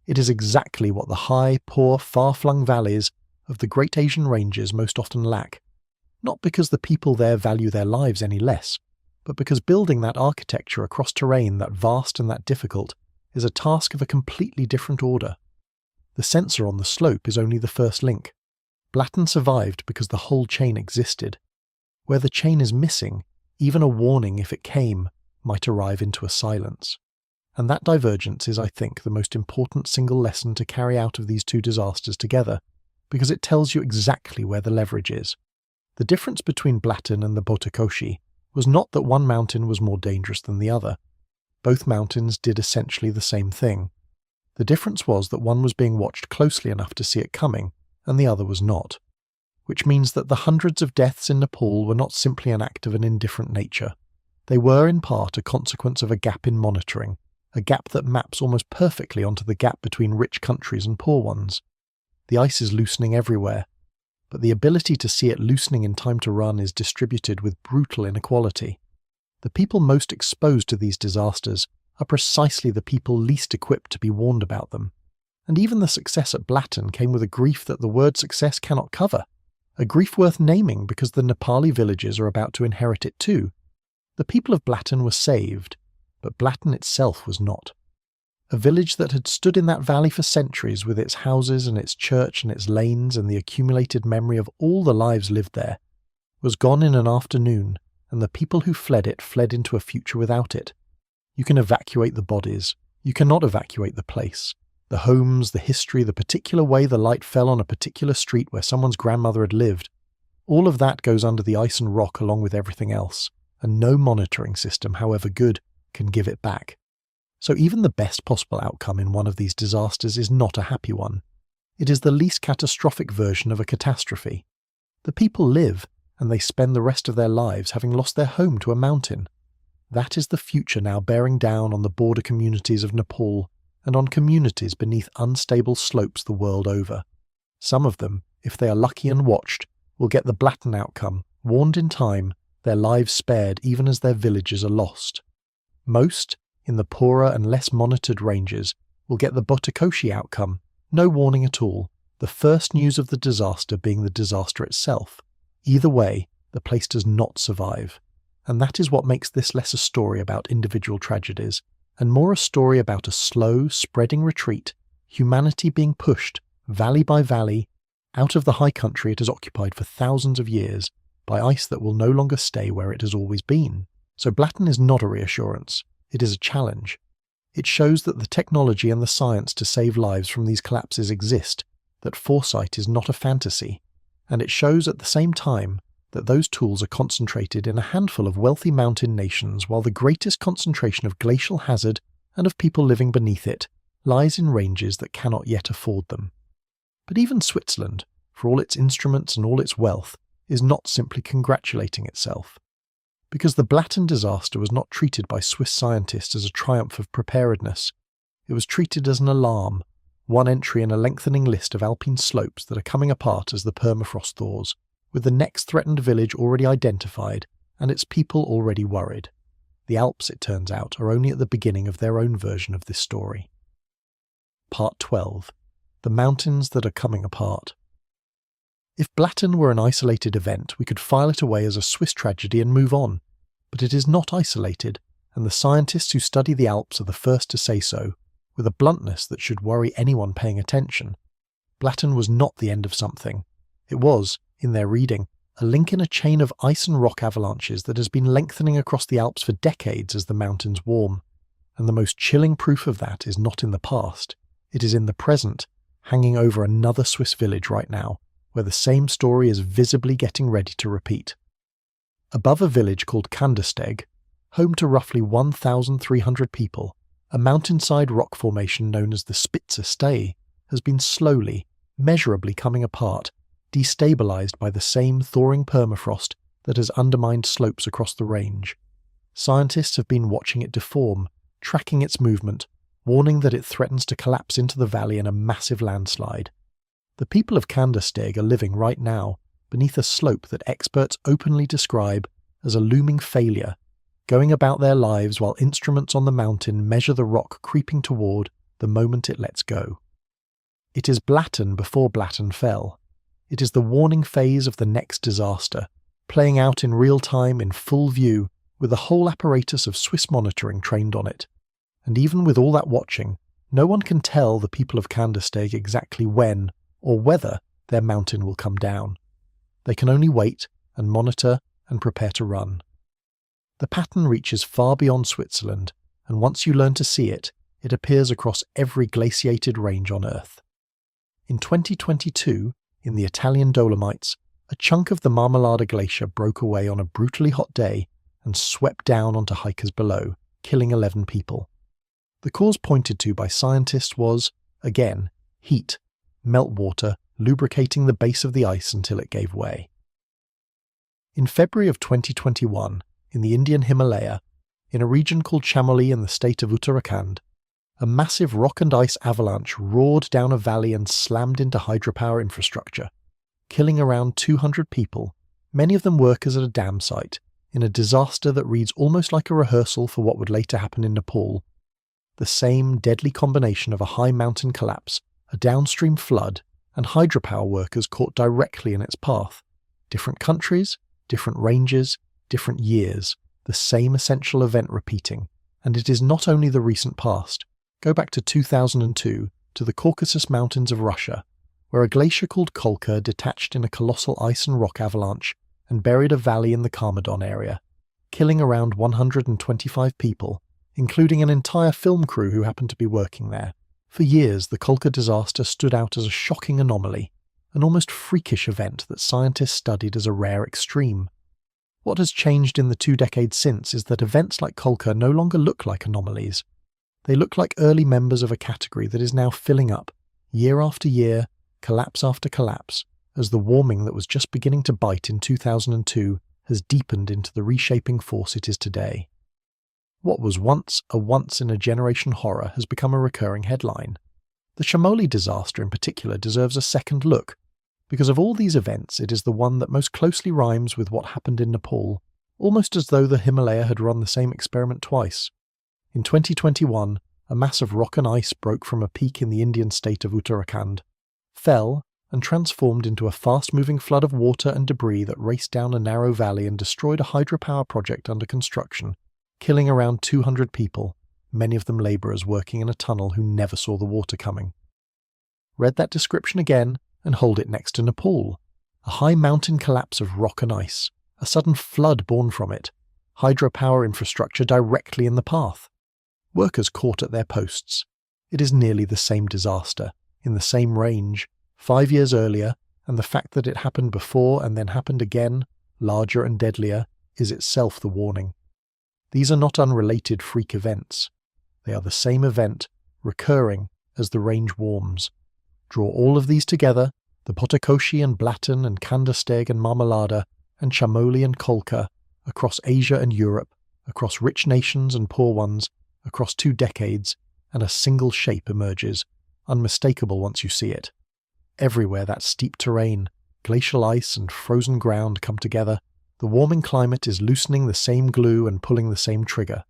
It is exactly what the high, poor, far-flung valleys of the Great Asian Ranges most often lack, not because the people there value their lives any less, but because building that architecture across terrain that vast and that difficult is a task of a completely different order. The sensor on the slope is only the first link. Blatten survived because the whole chain existed. Where the chain is missing, even a warning, if it came, might arrive into a silence. And that divergence is, I think, the most important single lesson to carry out of these two disasters together, because it tells you exactly where the leverage is. The difference between Blatten and the Botakoshi was not that one mountain was more dangerous than the other. Both mountains did essentially the same thing. The difference was that one was being watched closely enough to see it coming, and the other was not. Which means that the hundreds of deaths in Nepal were not simply an act of an indifferent nature. They were in part a consequence of a gap in monitoring, a gap that maps almost perfectly onto the gap between rich countries and poor ones. The ice is loosening everywhere, but the ability to see it loosening in time to run is distributed with brutal inequality. The people most exposed to these disasters are precisely the people least equipped to be warned about them. And even the success at Blatten came with a grief that the word success cannot cover, a grief worth naming because the Nepali villages are about to inherit it too. The people of Blatten were saved, but Blatten itself was not. A village that had stood in that valley for centuries with its houses and its church and its lanes and the accumulated memory of all the lives lived there, was gone in an afternoon, and the people who fled it fled into a future without it. You can evacuate the bodies. You cannot evacuate the place. The homes, the history, the particular way the light fell on a particular street where someone's grandmother had lived. All of that goes under the ice and rock along with everything else, and no monitoring system, however good, can give it back. So even the best possible outcome in one of these disasters is not a happy one. It is the least catastrophic version of a catastrophe. The people live, and they spend the rest of their lives having lost their home to a mountain. That is the future now bearing down on the border communities of Nepal and on communities beneath unstable slopes the world over. Some of them, if they are lucky and watched, will get the Blatten outcome, warned in time, their lives spared even as their villages are lost. Most, in the poorer and less monitored ranges, will get the Botakoshi outcome, no warning at all, the first news of the disaster being the disaster itself. Either way, the place does not survive. And that is what makes this less a story about individual tragedies, and more a story about a slow, spreading retreat, humanity being pushed, valley by valley, out of the high country it has occupied for thousands of years, by ice that will no longer stay where it has always been. So Blatten is not a reassurance, it is a challenge. It shows that the technology and the science to save lives from these collapses exist, that foresight is not a fantasy, and it shows at the same time that those tools are concentrated in a handful of wealthy mountain nations, while the greatest concentration of glacial hazard and of people living beneath it lies in ranges that cannot yet afford them. But even Switzerland, for all its instruments and all its wealth, is not simply congratulating itself. Because the Blatten disaster was not treated by Swiss scientists as a triumph of preparedness. It was treated as an alarm, one entry in a lengthening list of alpine slopes that are coming apart as the permafrost thaws, with the next threatened village already identified and its people already worried. The Alps, it turns out, are only at the beginning of their own version of this story. Part 12. The mountains that are coming apart. If Blatten were an isolated event, we could file it away as a Swiss tragedy and move on. But it is not isolated, and the scientists who study the Alps are the first to say so, with a bluntness that should worry anyone paying attention. Blatten was not the end of something. It was, in their reading, a link in a chain of ice and rock avalanches that has been lengthening across the Alps for decades as the mountains warm. And the most chilling proof of that is not in the past, it is in the present, hanging over another Swiss village right now, where the same story is visibly getting ready to repeat. Above a village called Kandersteg, home to roughly 1,300 people, a mountainside rock formation known as the Spitze Stay has been slowly, measurably coming apart, destabilized by the same thawing permafrost that has undermined slopes across the range. Scientists have been watching it deform, tracking its movement, warning that it threatens to collapse into the valley in a massive landslide. The people of Kandersteg are living right now beneath a slope that experts openly describe as a looming failure, going about their lives while instruments on the mountain measure the rock creeping toward the moment it lets go. It is Blatten before Blatten fell. It is the warning phase of the next disaster, playing out in real time in full view with a whole apparatus of Swiss monitoring trained on it. And even with all that watching, no one can tell the people of Kandersteg exactly when or whether their mountain will come down. They can only wait and monitor and prepare to run. The pattern reaches far beyond Switzerland, and once you learn to see it, it appears across every glaciated range on Earth. In 2022, in the Italian Dolomites, a chunk of the Marmolada Glacier broke away on a brutally hot day and swept down onto hikers below, killing 11 people. The cause pointed to by scientists was, again, heat, meltwater lubricating the base of the ice until it gave way. In February of 2021, in the Indian Himalaya, in a region called Chamoli in the state of Uttarakhand, a massive rock and ice avalanche roared down a valley and slammed into hydropower infrastructure, killing around 200 people, many of them workers at a dam site, in a disaster that reads almost like a rehearsal for what would later happen in Nepal. The same deadly combination of a high mountain collapse, a downstream flood, and hydropower workers caught directly in its path. Different countries, different ranges, different years, the same essential event repeating. And it is not only the recent past. Go back to 2002, to the Caucasus Mountains of Russia, where a glacier called Kolka detached in a colossal ice and rock avalanche and buried a valley in the Karmadon area, killing around 125 people, including an entire film crew who happened to be working there. For years, the Kolka disaster stood out as a shocking anomaly, an almost freakish event that scientists studied as a rare extreme. What has changed in the 2 decades since is that events like Kolka no longer look like anomalies. They look like early members of a category that is now filling up, year after year, collapse after collapse, as the warming that was just beginning to bite in 2002 has deepened into the reshaping force it is today. What was once a once-in-a-generation horror has become a recurring headline. The Chamoli disaster in particular deserves a second look. Because of all these events, it is the one that most closely rhymes with what happened in Nepal, almost as though the Himalaya had run the same experiment twice. In 2021, a mass of rock and ice broke from a peak in the Indian state of Uttarakhand, fell, and transformed into a fast-moving flood of water and debris that raced down a narrow valley and destroyed a hydropower project under construction, killing around 200 people, many of them labourers working in a tunnel who never saw the water coming. Read that description again and hold it next to Nepal. A high mountain collapse of rock and ice, a sudden flood born from it, hydropower infrastructure directly in the path. Workers caught at their posts. It is nearly the same disaster, in the same range, 5 years earlier, and the fact that it happened before and then happened again, larger and deadlier, is itself the warning. These are not unrelated freak events. They are the same event, recurring as the range warms. Draw all of these together, the Potakoshi and Blatten and Kandasteg and Marmalada and Chamoli and Kolka, across Asia and Europe, across rich nations and poor ones, across 2 decades, and a single shape emerges, unmistakable once you see it. Everywhere that steep terrain, glacial ice and frozen ground come together, the warming climate is loosening the same glue and pulling the same trigger.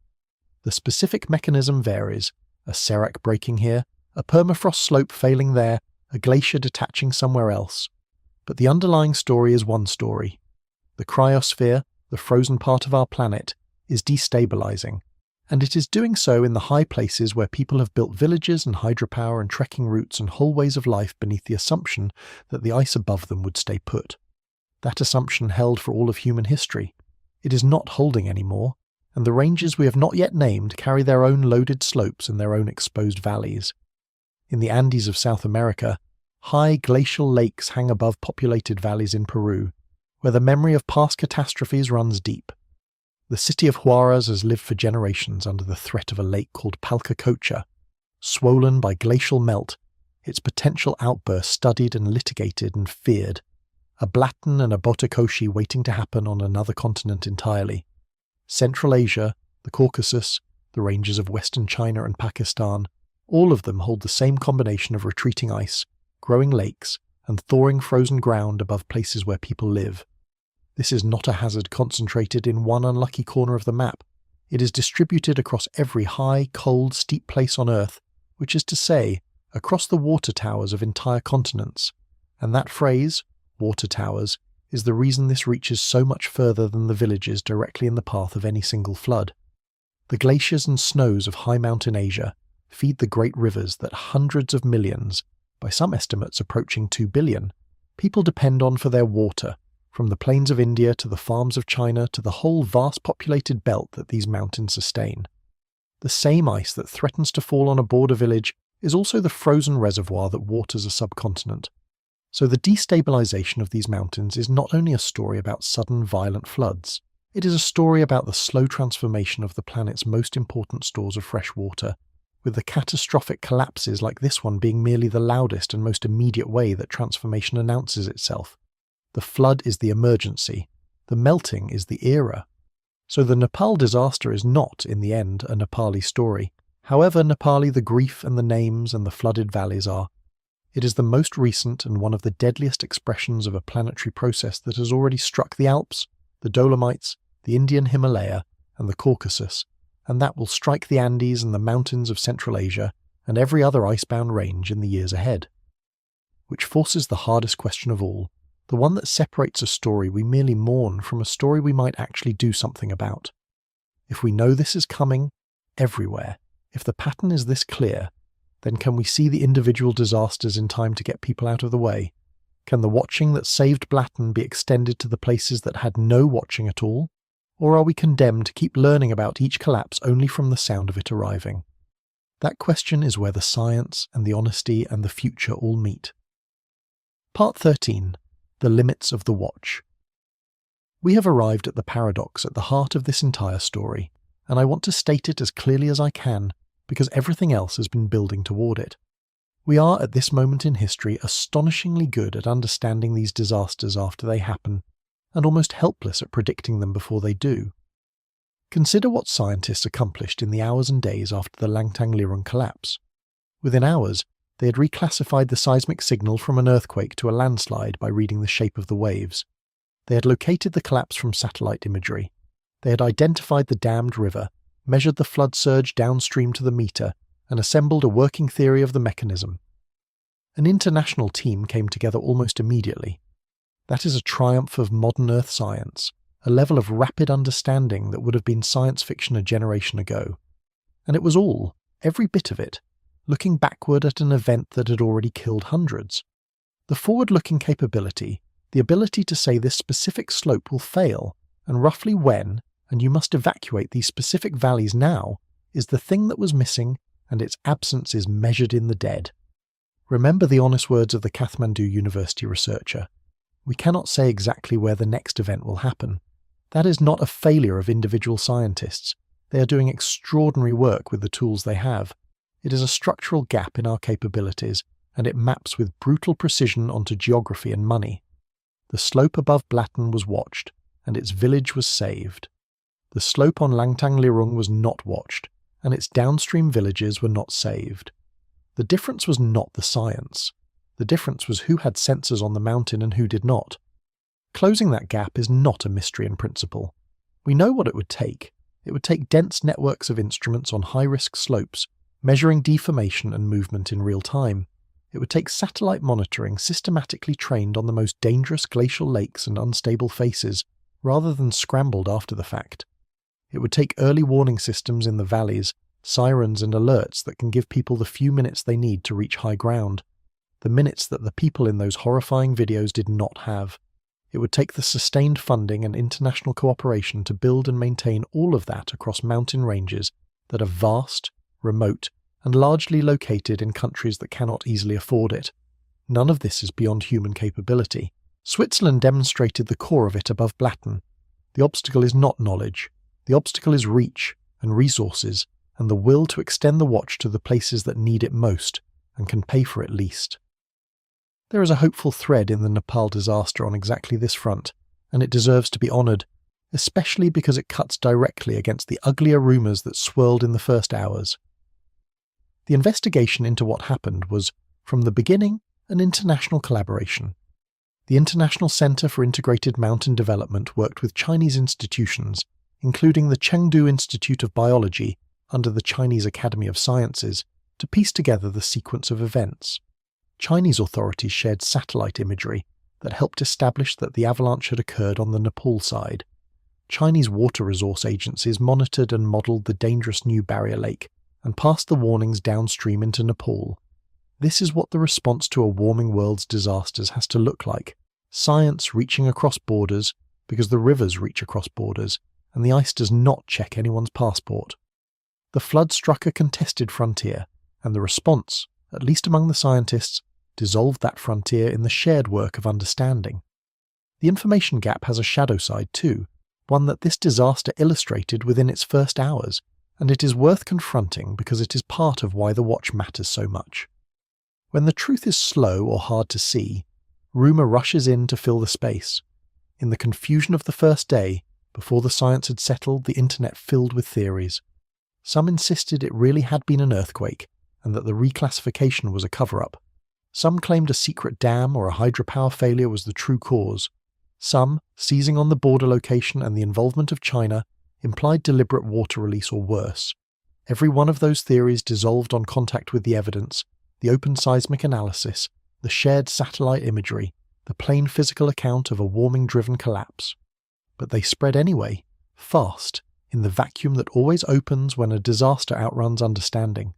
The specific mechanism varies, a serac breaking here, a permafrost slope failing there, a glacier detaching somewhere else. But the underlying story is one story. The cryosphere, the frozen part of our planet, is destabilizing, and it is doing so in the high places where people have built villages and hydropower and trekking routes and whole ways of life beneath the assumption that the ice above them would stay put. That assumption held for all of human history. It is not holding anymore, and the ranges we have not yet named carry their own loaded slopes and their own exposed valleys. In the Andes of South America, high glacial lakes hang above populated valleys in Peru, where the memory of past catastrophes runs deep. The city of Huaraz has lived for generations under the threat of a lake called Palcacocha, swollen by glacial melt, its potential outburst studied and litigated and feared. A Blatten and a Potakoshi waiting to happen on another continent entirely. Central Asia, the Caucasus, the ranges of Western China and Pakistan, all of them hold the same combination of retreating ice, growing lakes, and thawing frozen ground above places where people live. This is not a hazard concentrated in one unlucky corner of the map. It is distributed across every high, cold, steep place on Earth, which is to say, across the water towers of entire continents. And that phrase, water towers, is the reason this reaches so much further than the villages directly in the path of any single flood. The glaciers and snows of high mountain Asia feed the great rivers that hundreds of millions, by some estimates approaching 2 billion, people depend on for their water, from the plains of India to the farms of China to the whole vast populated belt that these mountains sustain. The same ice that threatens to fall on a border village is also the frozen reservoir that waters a subcontinent. So the destabilization of these mountains is not only a story about sudden violent floods, it is a story about the slow transformation of the planet's most important stores of fresh water, with the catastrophic collapses like this one being merely the loudest and most immediate way that transformation announces itself. The flood is the emergency, the melting is the era. So the Nepal disaster is not, in the end, a Nepali story, however Nepali the grief and the names and the flooded valleys are. It is the most recent and one of the deadliest expressions of a planetary process that has already struck the Alps, the Dolomites, the Indian Himalaya, and the Caucasus, and that will strike the Andes and the mountains of Central Asia and every other icebound range in the years ahead. Which forces the hardest question of all, the one that separates a story we merely mourn from a story we might actually do something about. If we know this is coming, everywhere, if the pattern is this clear, then can we see the individual disasters in time to get people out of the way? Can the watching that saved Blatten be extended to the places that had no watching at all? Or are we condemned to keep learning about each collapse only from the sound of it arriving? That question is where the science and the honesty and the future all meet. Part 13. The Limits of the Watch. We have arrived at the paradox at the heart of this entire story, and I want to state it as clearly as I can, because everything else has been building toward it. We are, at this moment in history, astonishingly good at understanding these disasters after they happen, and almost helpless at predicting them before they do. Consider what scientists accomplished in the hours and days after the Langtang Lirung collapse. Within hours, they had reclassified the seismic signal from an earthquake to a landslide by reading the shape of the waves. They had located the collapse from satellite imagery. They had identified the dammed river, measured the flood surge downstream to the metre, and assembled a working theory of the mechanism. An international team came together almost immediately. That is a triumph of modern Earth science, a level of rapid understanding that would have been science fiction a generation ago. And it was all, every bit of it, looking backward at an event that had already killed hundreds. The forward-looking capability, the ability to say this specific slope will fail, and roughly when, and you must evacuate these specific valleys now, is the thing that was missing, and its absence is measured in the dead. Remember the honest words of the Kathmandu University researcher. We cannot say exactly where the next event will happen. That is not a failure of individual scientists. They are doing extraordinary work with the tools they have. It is a structural gap in our capabilities, and it maps with brutal precision onto geography and money. The slope above Blatten was watched, and its village was saved. The slope on Langtang Lirung was not watched, and its downstream villages were not saved. The difference was not the science. The difference was who had sensors on the mountain and who did not. Closing that gap is not a mystery in principle. We know what it would take. It would take dense networks of instruments on high-risk slopes, measuring deformation and movement in real time. It would take satellite monitoring systematically trained on the most dangerous glacial lakes and unstable faces, rather than scrambled after the fact. It would take early warning systems in the valleys, sirens and alerts that can give people the few minutes they need to reach high ground, the minutes that the people in those horrifying videos did not have. It would take the sustained funding and international cooperation to build and maintain all of that across mountain ranges that are vast, remote, and largely located in countries that cannot easily afford it. None of this is beyond human capability. Switzerland demonstrated the core of it above Blatten. The obstacle is not knowledge. The obstacle is reach and resources and the will to extend the watch to the places that need it most and can pay for it least. There is a hopeful thread in the Nepal disaster on exactly this front, and it deserves to be honoured, especially because it cuts directly against the uglier rumours that swirled in the first hours. The investigation into what happened was, from the beginning, an international collaboration. The International Centre for Integrated Mountain Development worked with Chinese institutions, including the Chengdu Institute of Biology under the Chinese Academy of Sciences, to piece together the sequence of events. Chinese authorities shared satellite imagery that helped establish that the avalanche had occurred on the Nepal side. Chinese water resource agencies monitored and modelled the dangerous New Barrier Lake and passed the warnings downstream into Nepal. This is what the response to a warming world's disasters has to look like. Science reaching across borders because the rivers reach across borders and the ice does not check anyone's passport. The flood struck a contested frontier, and the response, at least among the scientists, dissolved that frontier in the shared work of understanding. The information gap has a shadow side too, one that this disaster illustrated within its first hours, and it is worth confronting because it is part of why the watch matters so much. When the truth is slow or hard to see, rumour rushes in to fill the space. In the confusion of the first day, before the science had settled, the internet filled with theories. Some insisted it really had been an earthquake, and that the reclassification was a cover-up. Some claimed a secret dam or a hydropower failure was the true cause. Some, seizing on the border location and the involvement of China, implied deliberate water release or worse. Every one of those theories dissolved on contact with the evidence, the open seismic analysis, the shared satellite imagery, the plain physical account of a warming-driven collapse. But they spread anyway, fast, in the vacuum that always opens when a disaster outruns understanding.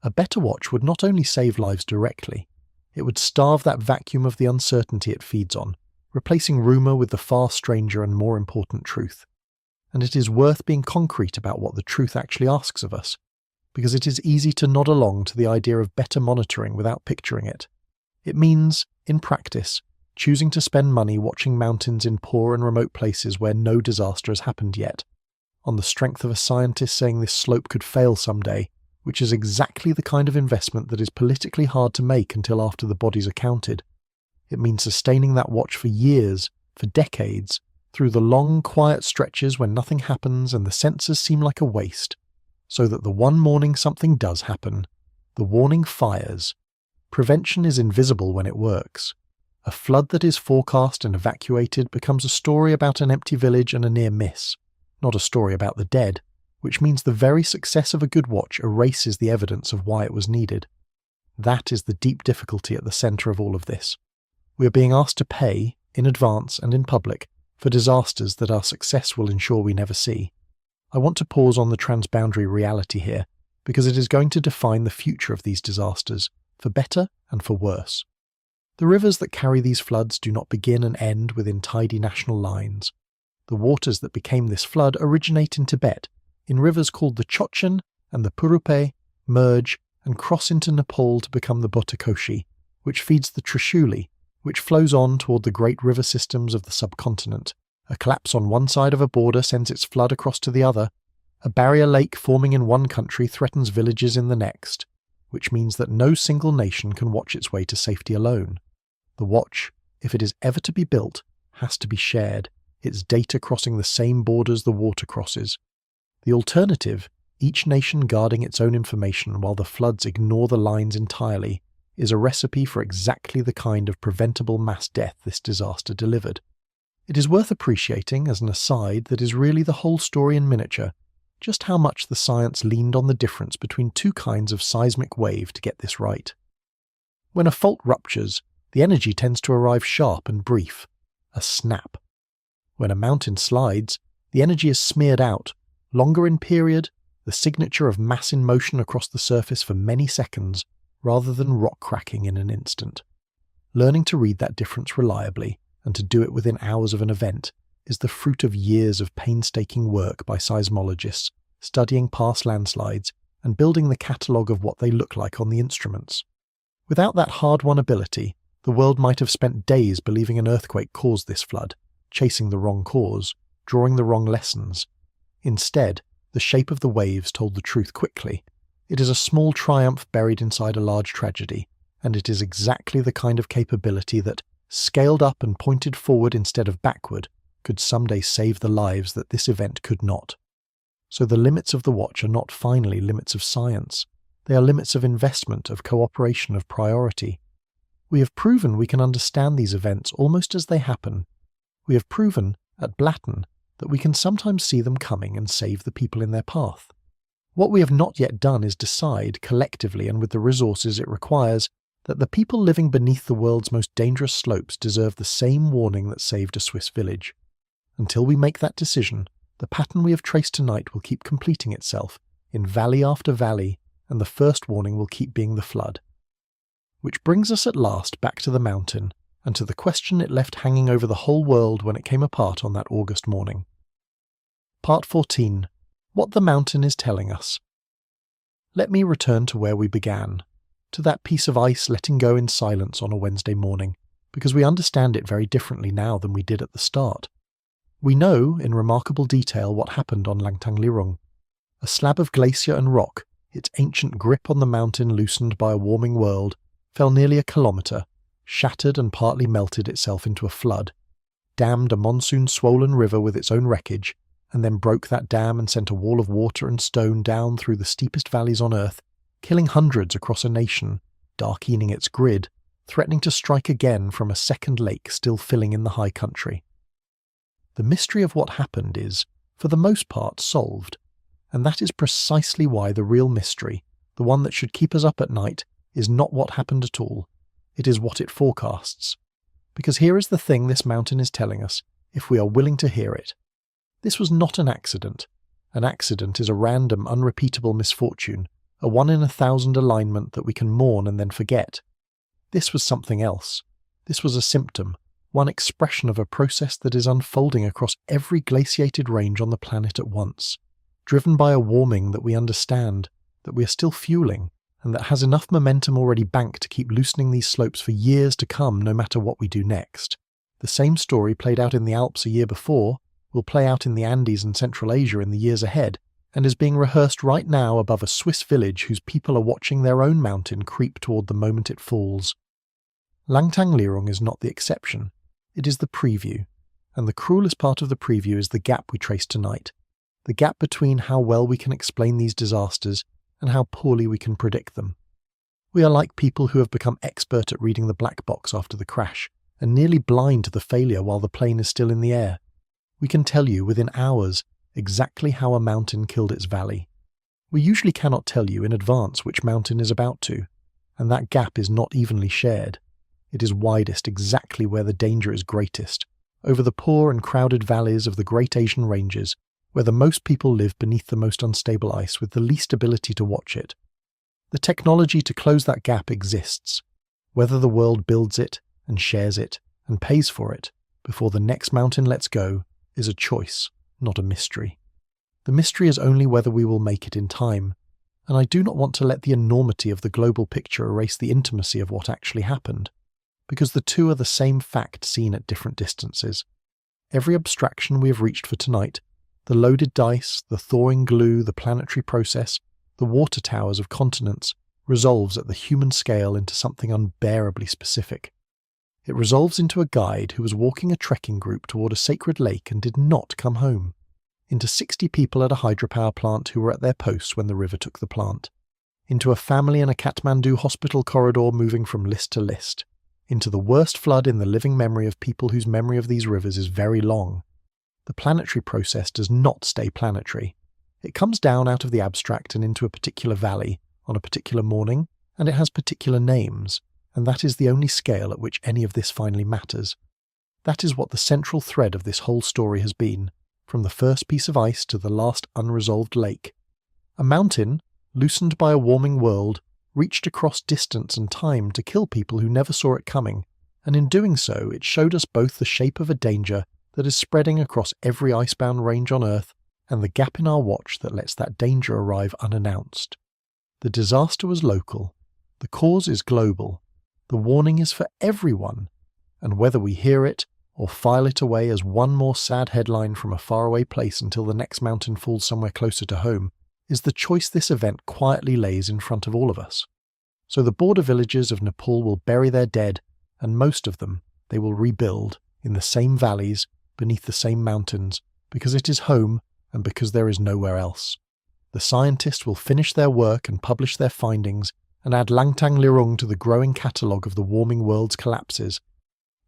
A better watch would not only save lives directly, it would starve that vacuum of the uncertainty it feeds on, replacing rumour with the far stranger and more important truth. And it is worth being concrete about what the truth actually asks of us, because it is easy to nod along to the idea of better monitoring without picturing it. It means, in practice, choosing to spend money watching mountains in poor and remote places where no disaster has happened yet, on the strength of a scientist saying this slope could fail someday, which is exactly the kind of investment that is politically hard to make until after the bodies are counted. It means sustaining that watch for years, for decades, through the long, quiet stretches when nothing happens and the sensors seem like a waste, so that the one morning something does happen, the warning fires. Prevention is invisible when it works. A flood that is forecast and evacuated becomes a story about an empty village and a near miss, not a story about the dead, which means the very success of a good watch erases the evidence of why it was needed. That is the deep difficulty at the centre of all of this. We are being asked to pay, in advance and in public, for disasters that our success will ensure we never see. I want to pause on the transboundary reality here, because it is going to define the future of these disasters, for better and for worse. The rivers that carry these floods do not begin and end within tidy national lines. The waters that became this flood originate in Tibet, in rivers called the Chochin and the Purupe, merge and cross into Nepal to become the Botakoshi, which feeds the Trishuli, which flows on toward the great river systems of the subcontinent. A collapse on one side of a border sends its flood across to the other. A barrier lake forming in one country threatens villages in the next, which means that no single nation can watch its way to safety alone. The watch, if it is ever to be built, has to be shared, its data crossing the same borders the water crosses. The alternative, each nation guarding its own information while the floods ignore the lines entirely, is a recipe for exactly the kind of preventable mass death this disaster delivered. It is worth appreciating, as an aside that is really the whole story in miniature, just how much the science leaned on the difference between two kinds of seismic wave to get this right. When a fault ruptures, the energy tends to arrive sharp and brief, a snap. When a mountain slides, the energy is smeared out, longer in period, the signature of mass in motion across the surface for many seconds, rather than rock cracking in an instant. Learning to read that difference reliably, and to do it within hours of an event, is the fruit of years of painstaking work by seismologists, studying past landslides, and building the catalogue of what they look like on the instruments. Without that hard-won ability, the world might have spent days believing an earthquake caused this flood, chasing the wrong cause, drawing the wrong lessons. Instead, the shape of the waves told the truth quickly. It is a small triumph buried inside a large tragedy, and it is exactly the kind of capability that, scaled up and pointed forward instead of backward, could someday save the lives that this event could not. So the limits of the watch are not finally limits of science. They are limits of investment, of cooperation, of priority. We have proven we can understand these events almost as they happen. We have proven, at Blatten, that we can sometimes see them coming and save the people in their path. What we have not yet done is decide, collectively and with the resources it requires, that the people living beneath the world's most dangerous slopes deserve the same warning that saved a Swiss village. Until we make that decision, the pattern we have traced tonight will keep completing itself, in valley after valley, and the first warning will keep being the flood. Which brings us at last back to the mountain, and to the question it left hanging over the whole world when it came apart on that August morning. Part 14. What the mountain is telling us. Let me return to where we began, to that piece of ice letting go in silence on a Wednesday morning, because we understand it very differently now than we did at the start. We know, in remarkable detail, what happened on Langtang Lirung. A slab of glacier and rock, its ancient grip on the mountain loosened by a warming world, fell nearly a kilometre, shattered and partly melted itself into a flood, dammed a monsoon-swollen river with its own wreckage, and then broke that dam and sent a wall of water and stone down through the steepest valleys on earth, killing hundreds across a nation, darkening its grid, threatening to strike again from a second lake still filling in the high country. The mystery of what happened is, for the most part, solved, and that is precisely why the real mystery, the one that should keep us up at night, is not what happened at all. It is what it forecasts. Because here is the thing this mountain is telling us, if we are willing to hear it. This was not an accident. An accident is a random, unrepeatable misfortune, a 1 in 1,000 alignment that we can mourn and then forget. This was something else. This was a symptom, one expression of a process that is unfolding across every glaciated range on the planet at once, driven by a warming that we understand, that we are still fueling, and that has enough momentum already banked to keep loosening these slopes for years to come no matter what we do next. The same story played out in the Alps a year before, will play out in the Andes and Central Asia in the years ahead, and is being rehearsed right now above a Swiss village whose people are watching their own mountain creep toward the moment it falls. Langtang Lirung is not the exception. It is the preview, And the cruelest part of the preview is the gap we trace tonight. The gap between how well we can explain these disasters and how poorly we can predict them. We are like people who have become expert at reading the black box after the crash and nearly blind to the failure while the plane is still in the air. We can tell you within hours exactly how a mountain killed its valley. We usually cannot tell you in advance which mountain is about to, and that gap is not evenly shared. It is widest exactly where the danger is greatest, over the poor and crowded valleys of the Great Asian Ranges, where the most people live beneath the most unstable ice with the least ability to watch it. The technology to close that gap exists. Whether the world builds it and shares it and pays for it before the next mountain lets go is a choice, not a mystery. The mystery is only whether we will make it in time, and I do not want to let the enormity of the global picture erase the intimacy of what actually happened, because the two are the same fact seen at different distances. Every abstraction we have reached for tonight, the loaded dice, the thawing glue, the planetary process, the water towers of continents, resolves at the human scale into something unbearably specific. It resolves into a guide who was walking a trekking group toward a sacred lake and did not come home, into 60 people at a hydropower plant who were at their posts when the river took the plant, into a family in a Kathmandu hospital corridor moving from list to list, into the worst flood in the living memory of people whose memory of these rivers is very long. The planetary process does not stay planetary. It comes down out of the abstract and into a particular valley, on a particular morning, and it has particular names, and that is the only scale at which any of this finally matters. That is what the central thread of this whole story has been, from the first piece of ice to the last unresolved lake. A mountain, loosened by a warming world, reached across distance and time to kill people who never saw it coming, and in doing so it showed us both the shape of a danger that is spreading across every icebound range on Earth and the gap in our watch that lets that danger arrive unannounced. The disaster was local, the cause is global, the warning is for everyone, and whether we hear it or file it away as one more sad headline from a faraway place until the next mountain falls somewhere closer to home, is the choice this event quietly lays in front of all of us. So the border villages of Nepal will bury their dead, and most of them they will rebuild in the same valleys, beneath the same mountains, because it is home and because there is nowhere else. The scientists will finish their work and publish their findings and add Langtang Lirung to the growing catalogue of the warming world's collapses.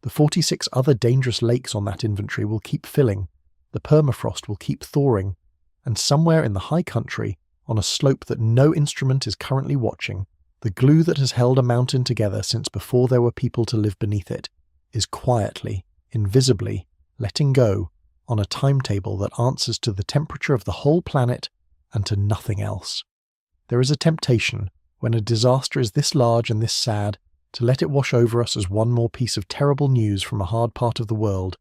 The 46 other dangerous lakes on that inventory will keep filling, the permafrost will keep thawing, and somewhere in the high country, on a slope that no instrument is currently watching, the glue that has held a mountain together since before there were people to live beneath it, is quietly, invisibly, letting go on a timetable that answers to the temperature of the whole planet and to nothing else. There is a temptation, when a disaster is this large and this sad, to let it wash over us as one more piece of terrible news from a hard part of the world,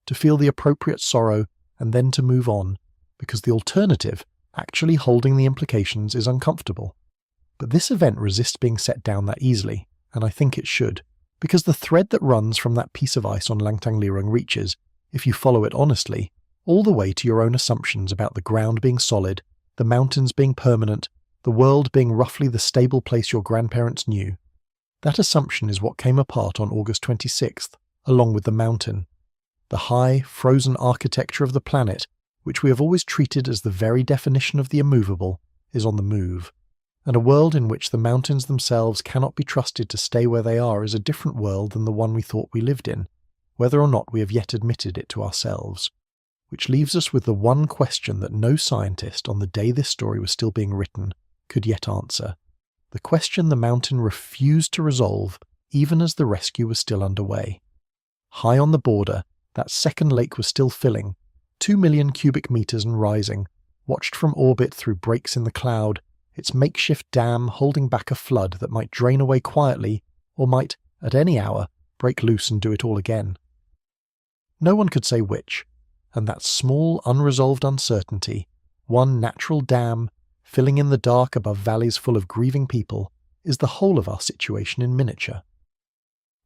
to feel the appropriate sorrow and then to move on, because the alternative, actually holding the implications, is uncomfortable. But this event resists being set down that easily, and I think it should, because the thread that runs from that piece of ice on Langtang Lirung reaches, if you follow it honestly, all the way to your own assumptions about the ground being solid, the mountains being permanent, the world being roughly the stable place your grandparents knew. That assumption is what came apart on August 26th, along with the mountain. The high, frozen architecture of the planet, which we have always treated as the very definition of the immovable, is on the move. And a world in which the mountains themselves cannot be trusted to stay where they are is a different world than the one we thought we lived in, whether or not we have yet admitted it to ourselves. Which leaves us with the one question that no scientist, on the day this story was still being written, could yet answer. The question the mountain refused to resolve, even as the rescue was still underway. High on the border, that second lake was still filling, 2 million cubic meters and rising, watched from orbit through breaks in the cloud, its makeshift dam holding back a flood that might drain away quietly, or might, at any hour, break loose and do it all again. No one could say which, and that small, unresolved uncertainty, one natural dam, filling in the dark above valleys full of grieving people, is the whole of our situation in miniature.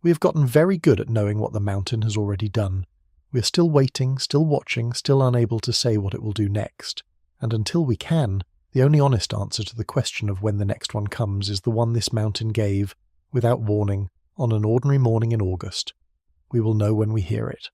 We have gotten very good at knowing what the mountain has already done. We are still waiting, still watching, still unable to say what it will do next, and until we can, the only honest answer to the question of when the next one comes is the one this mountain gave, without warning, on an ordinary morning in August. We will know when we hear it.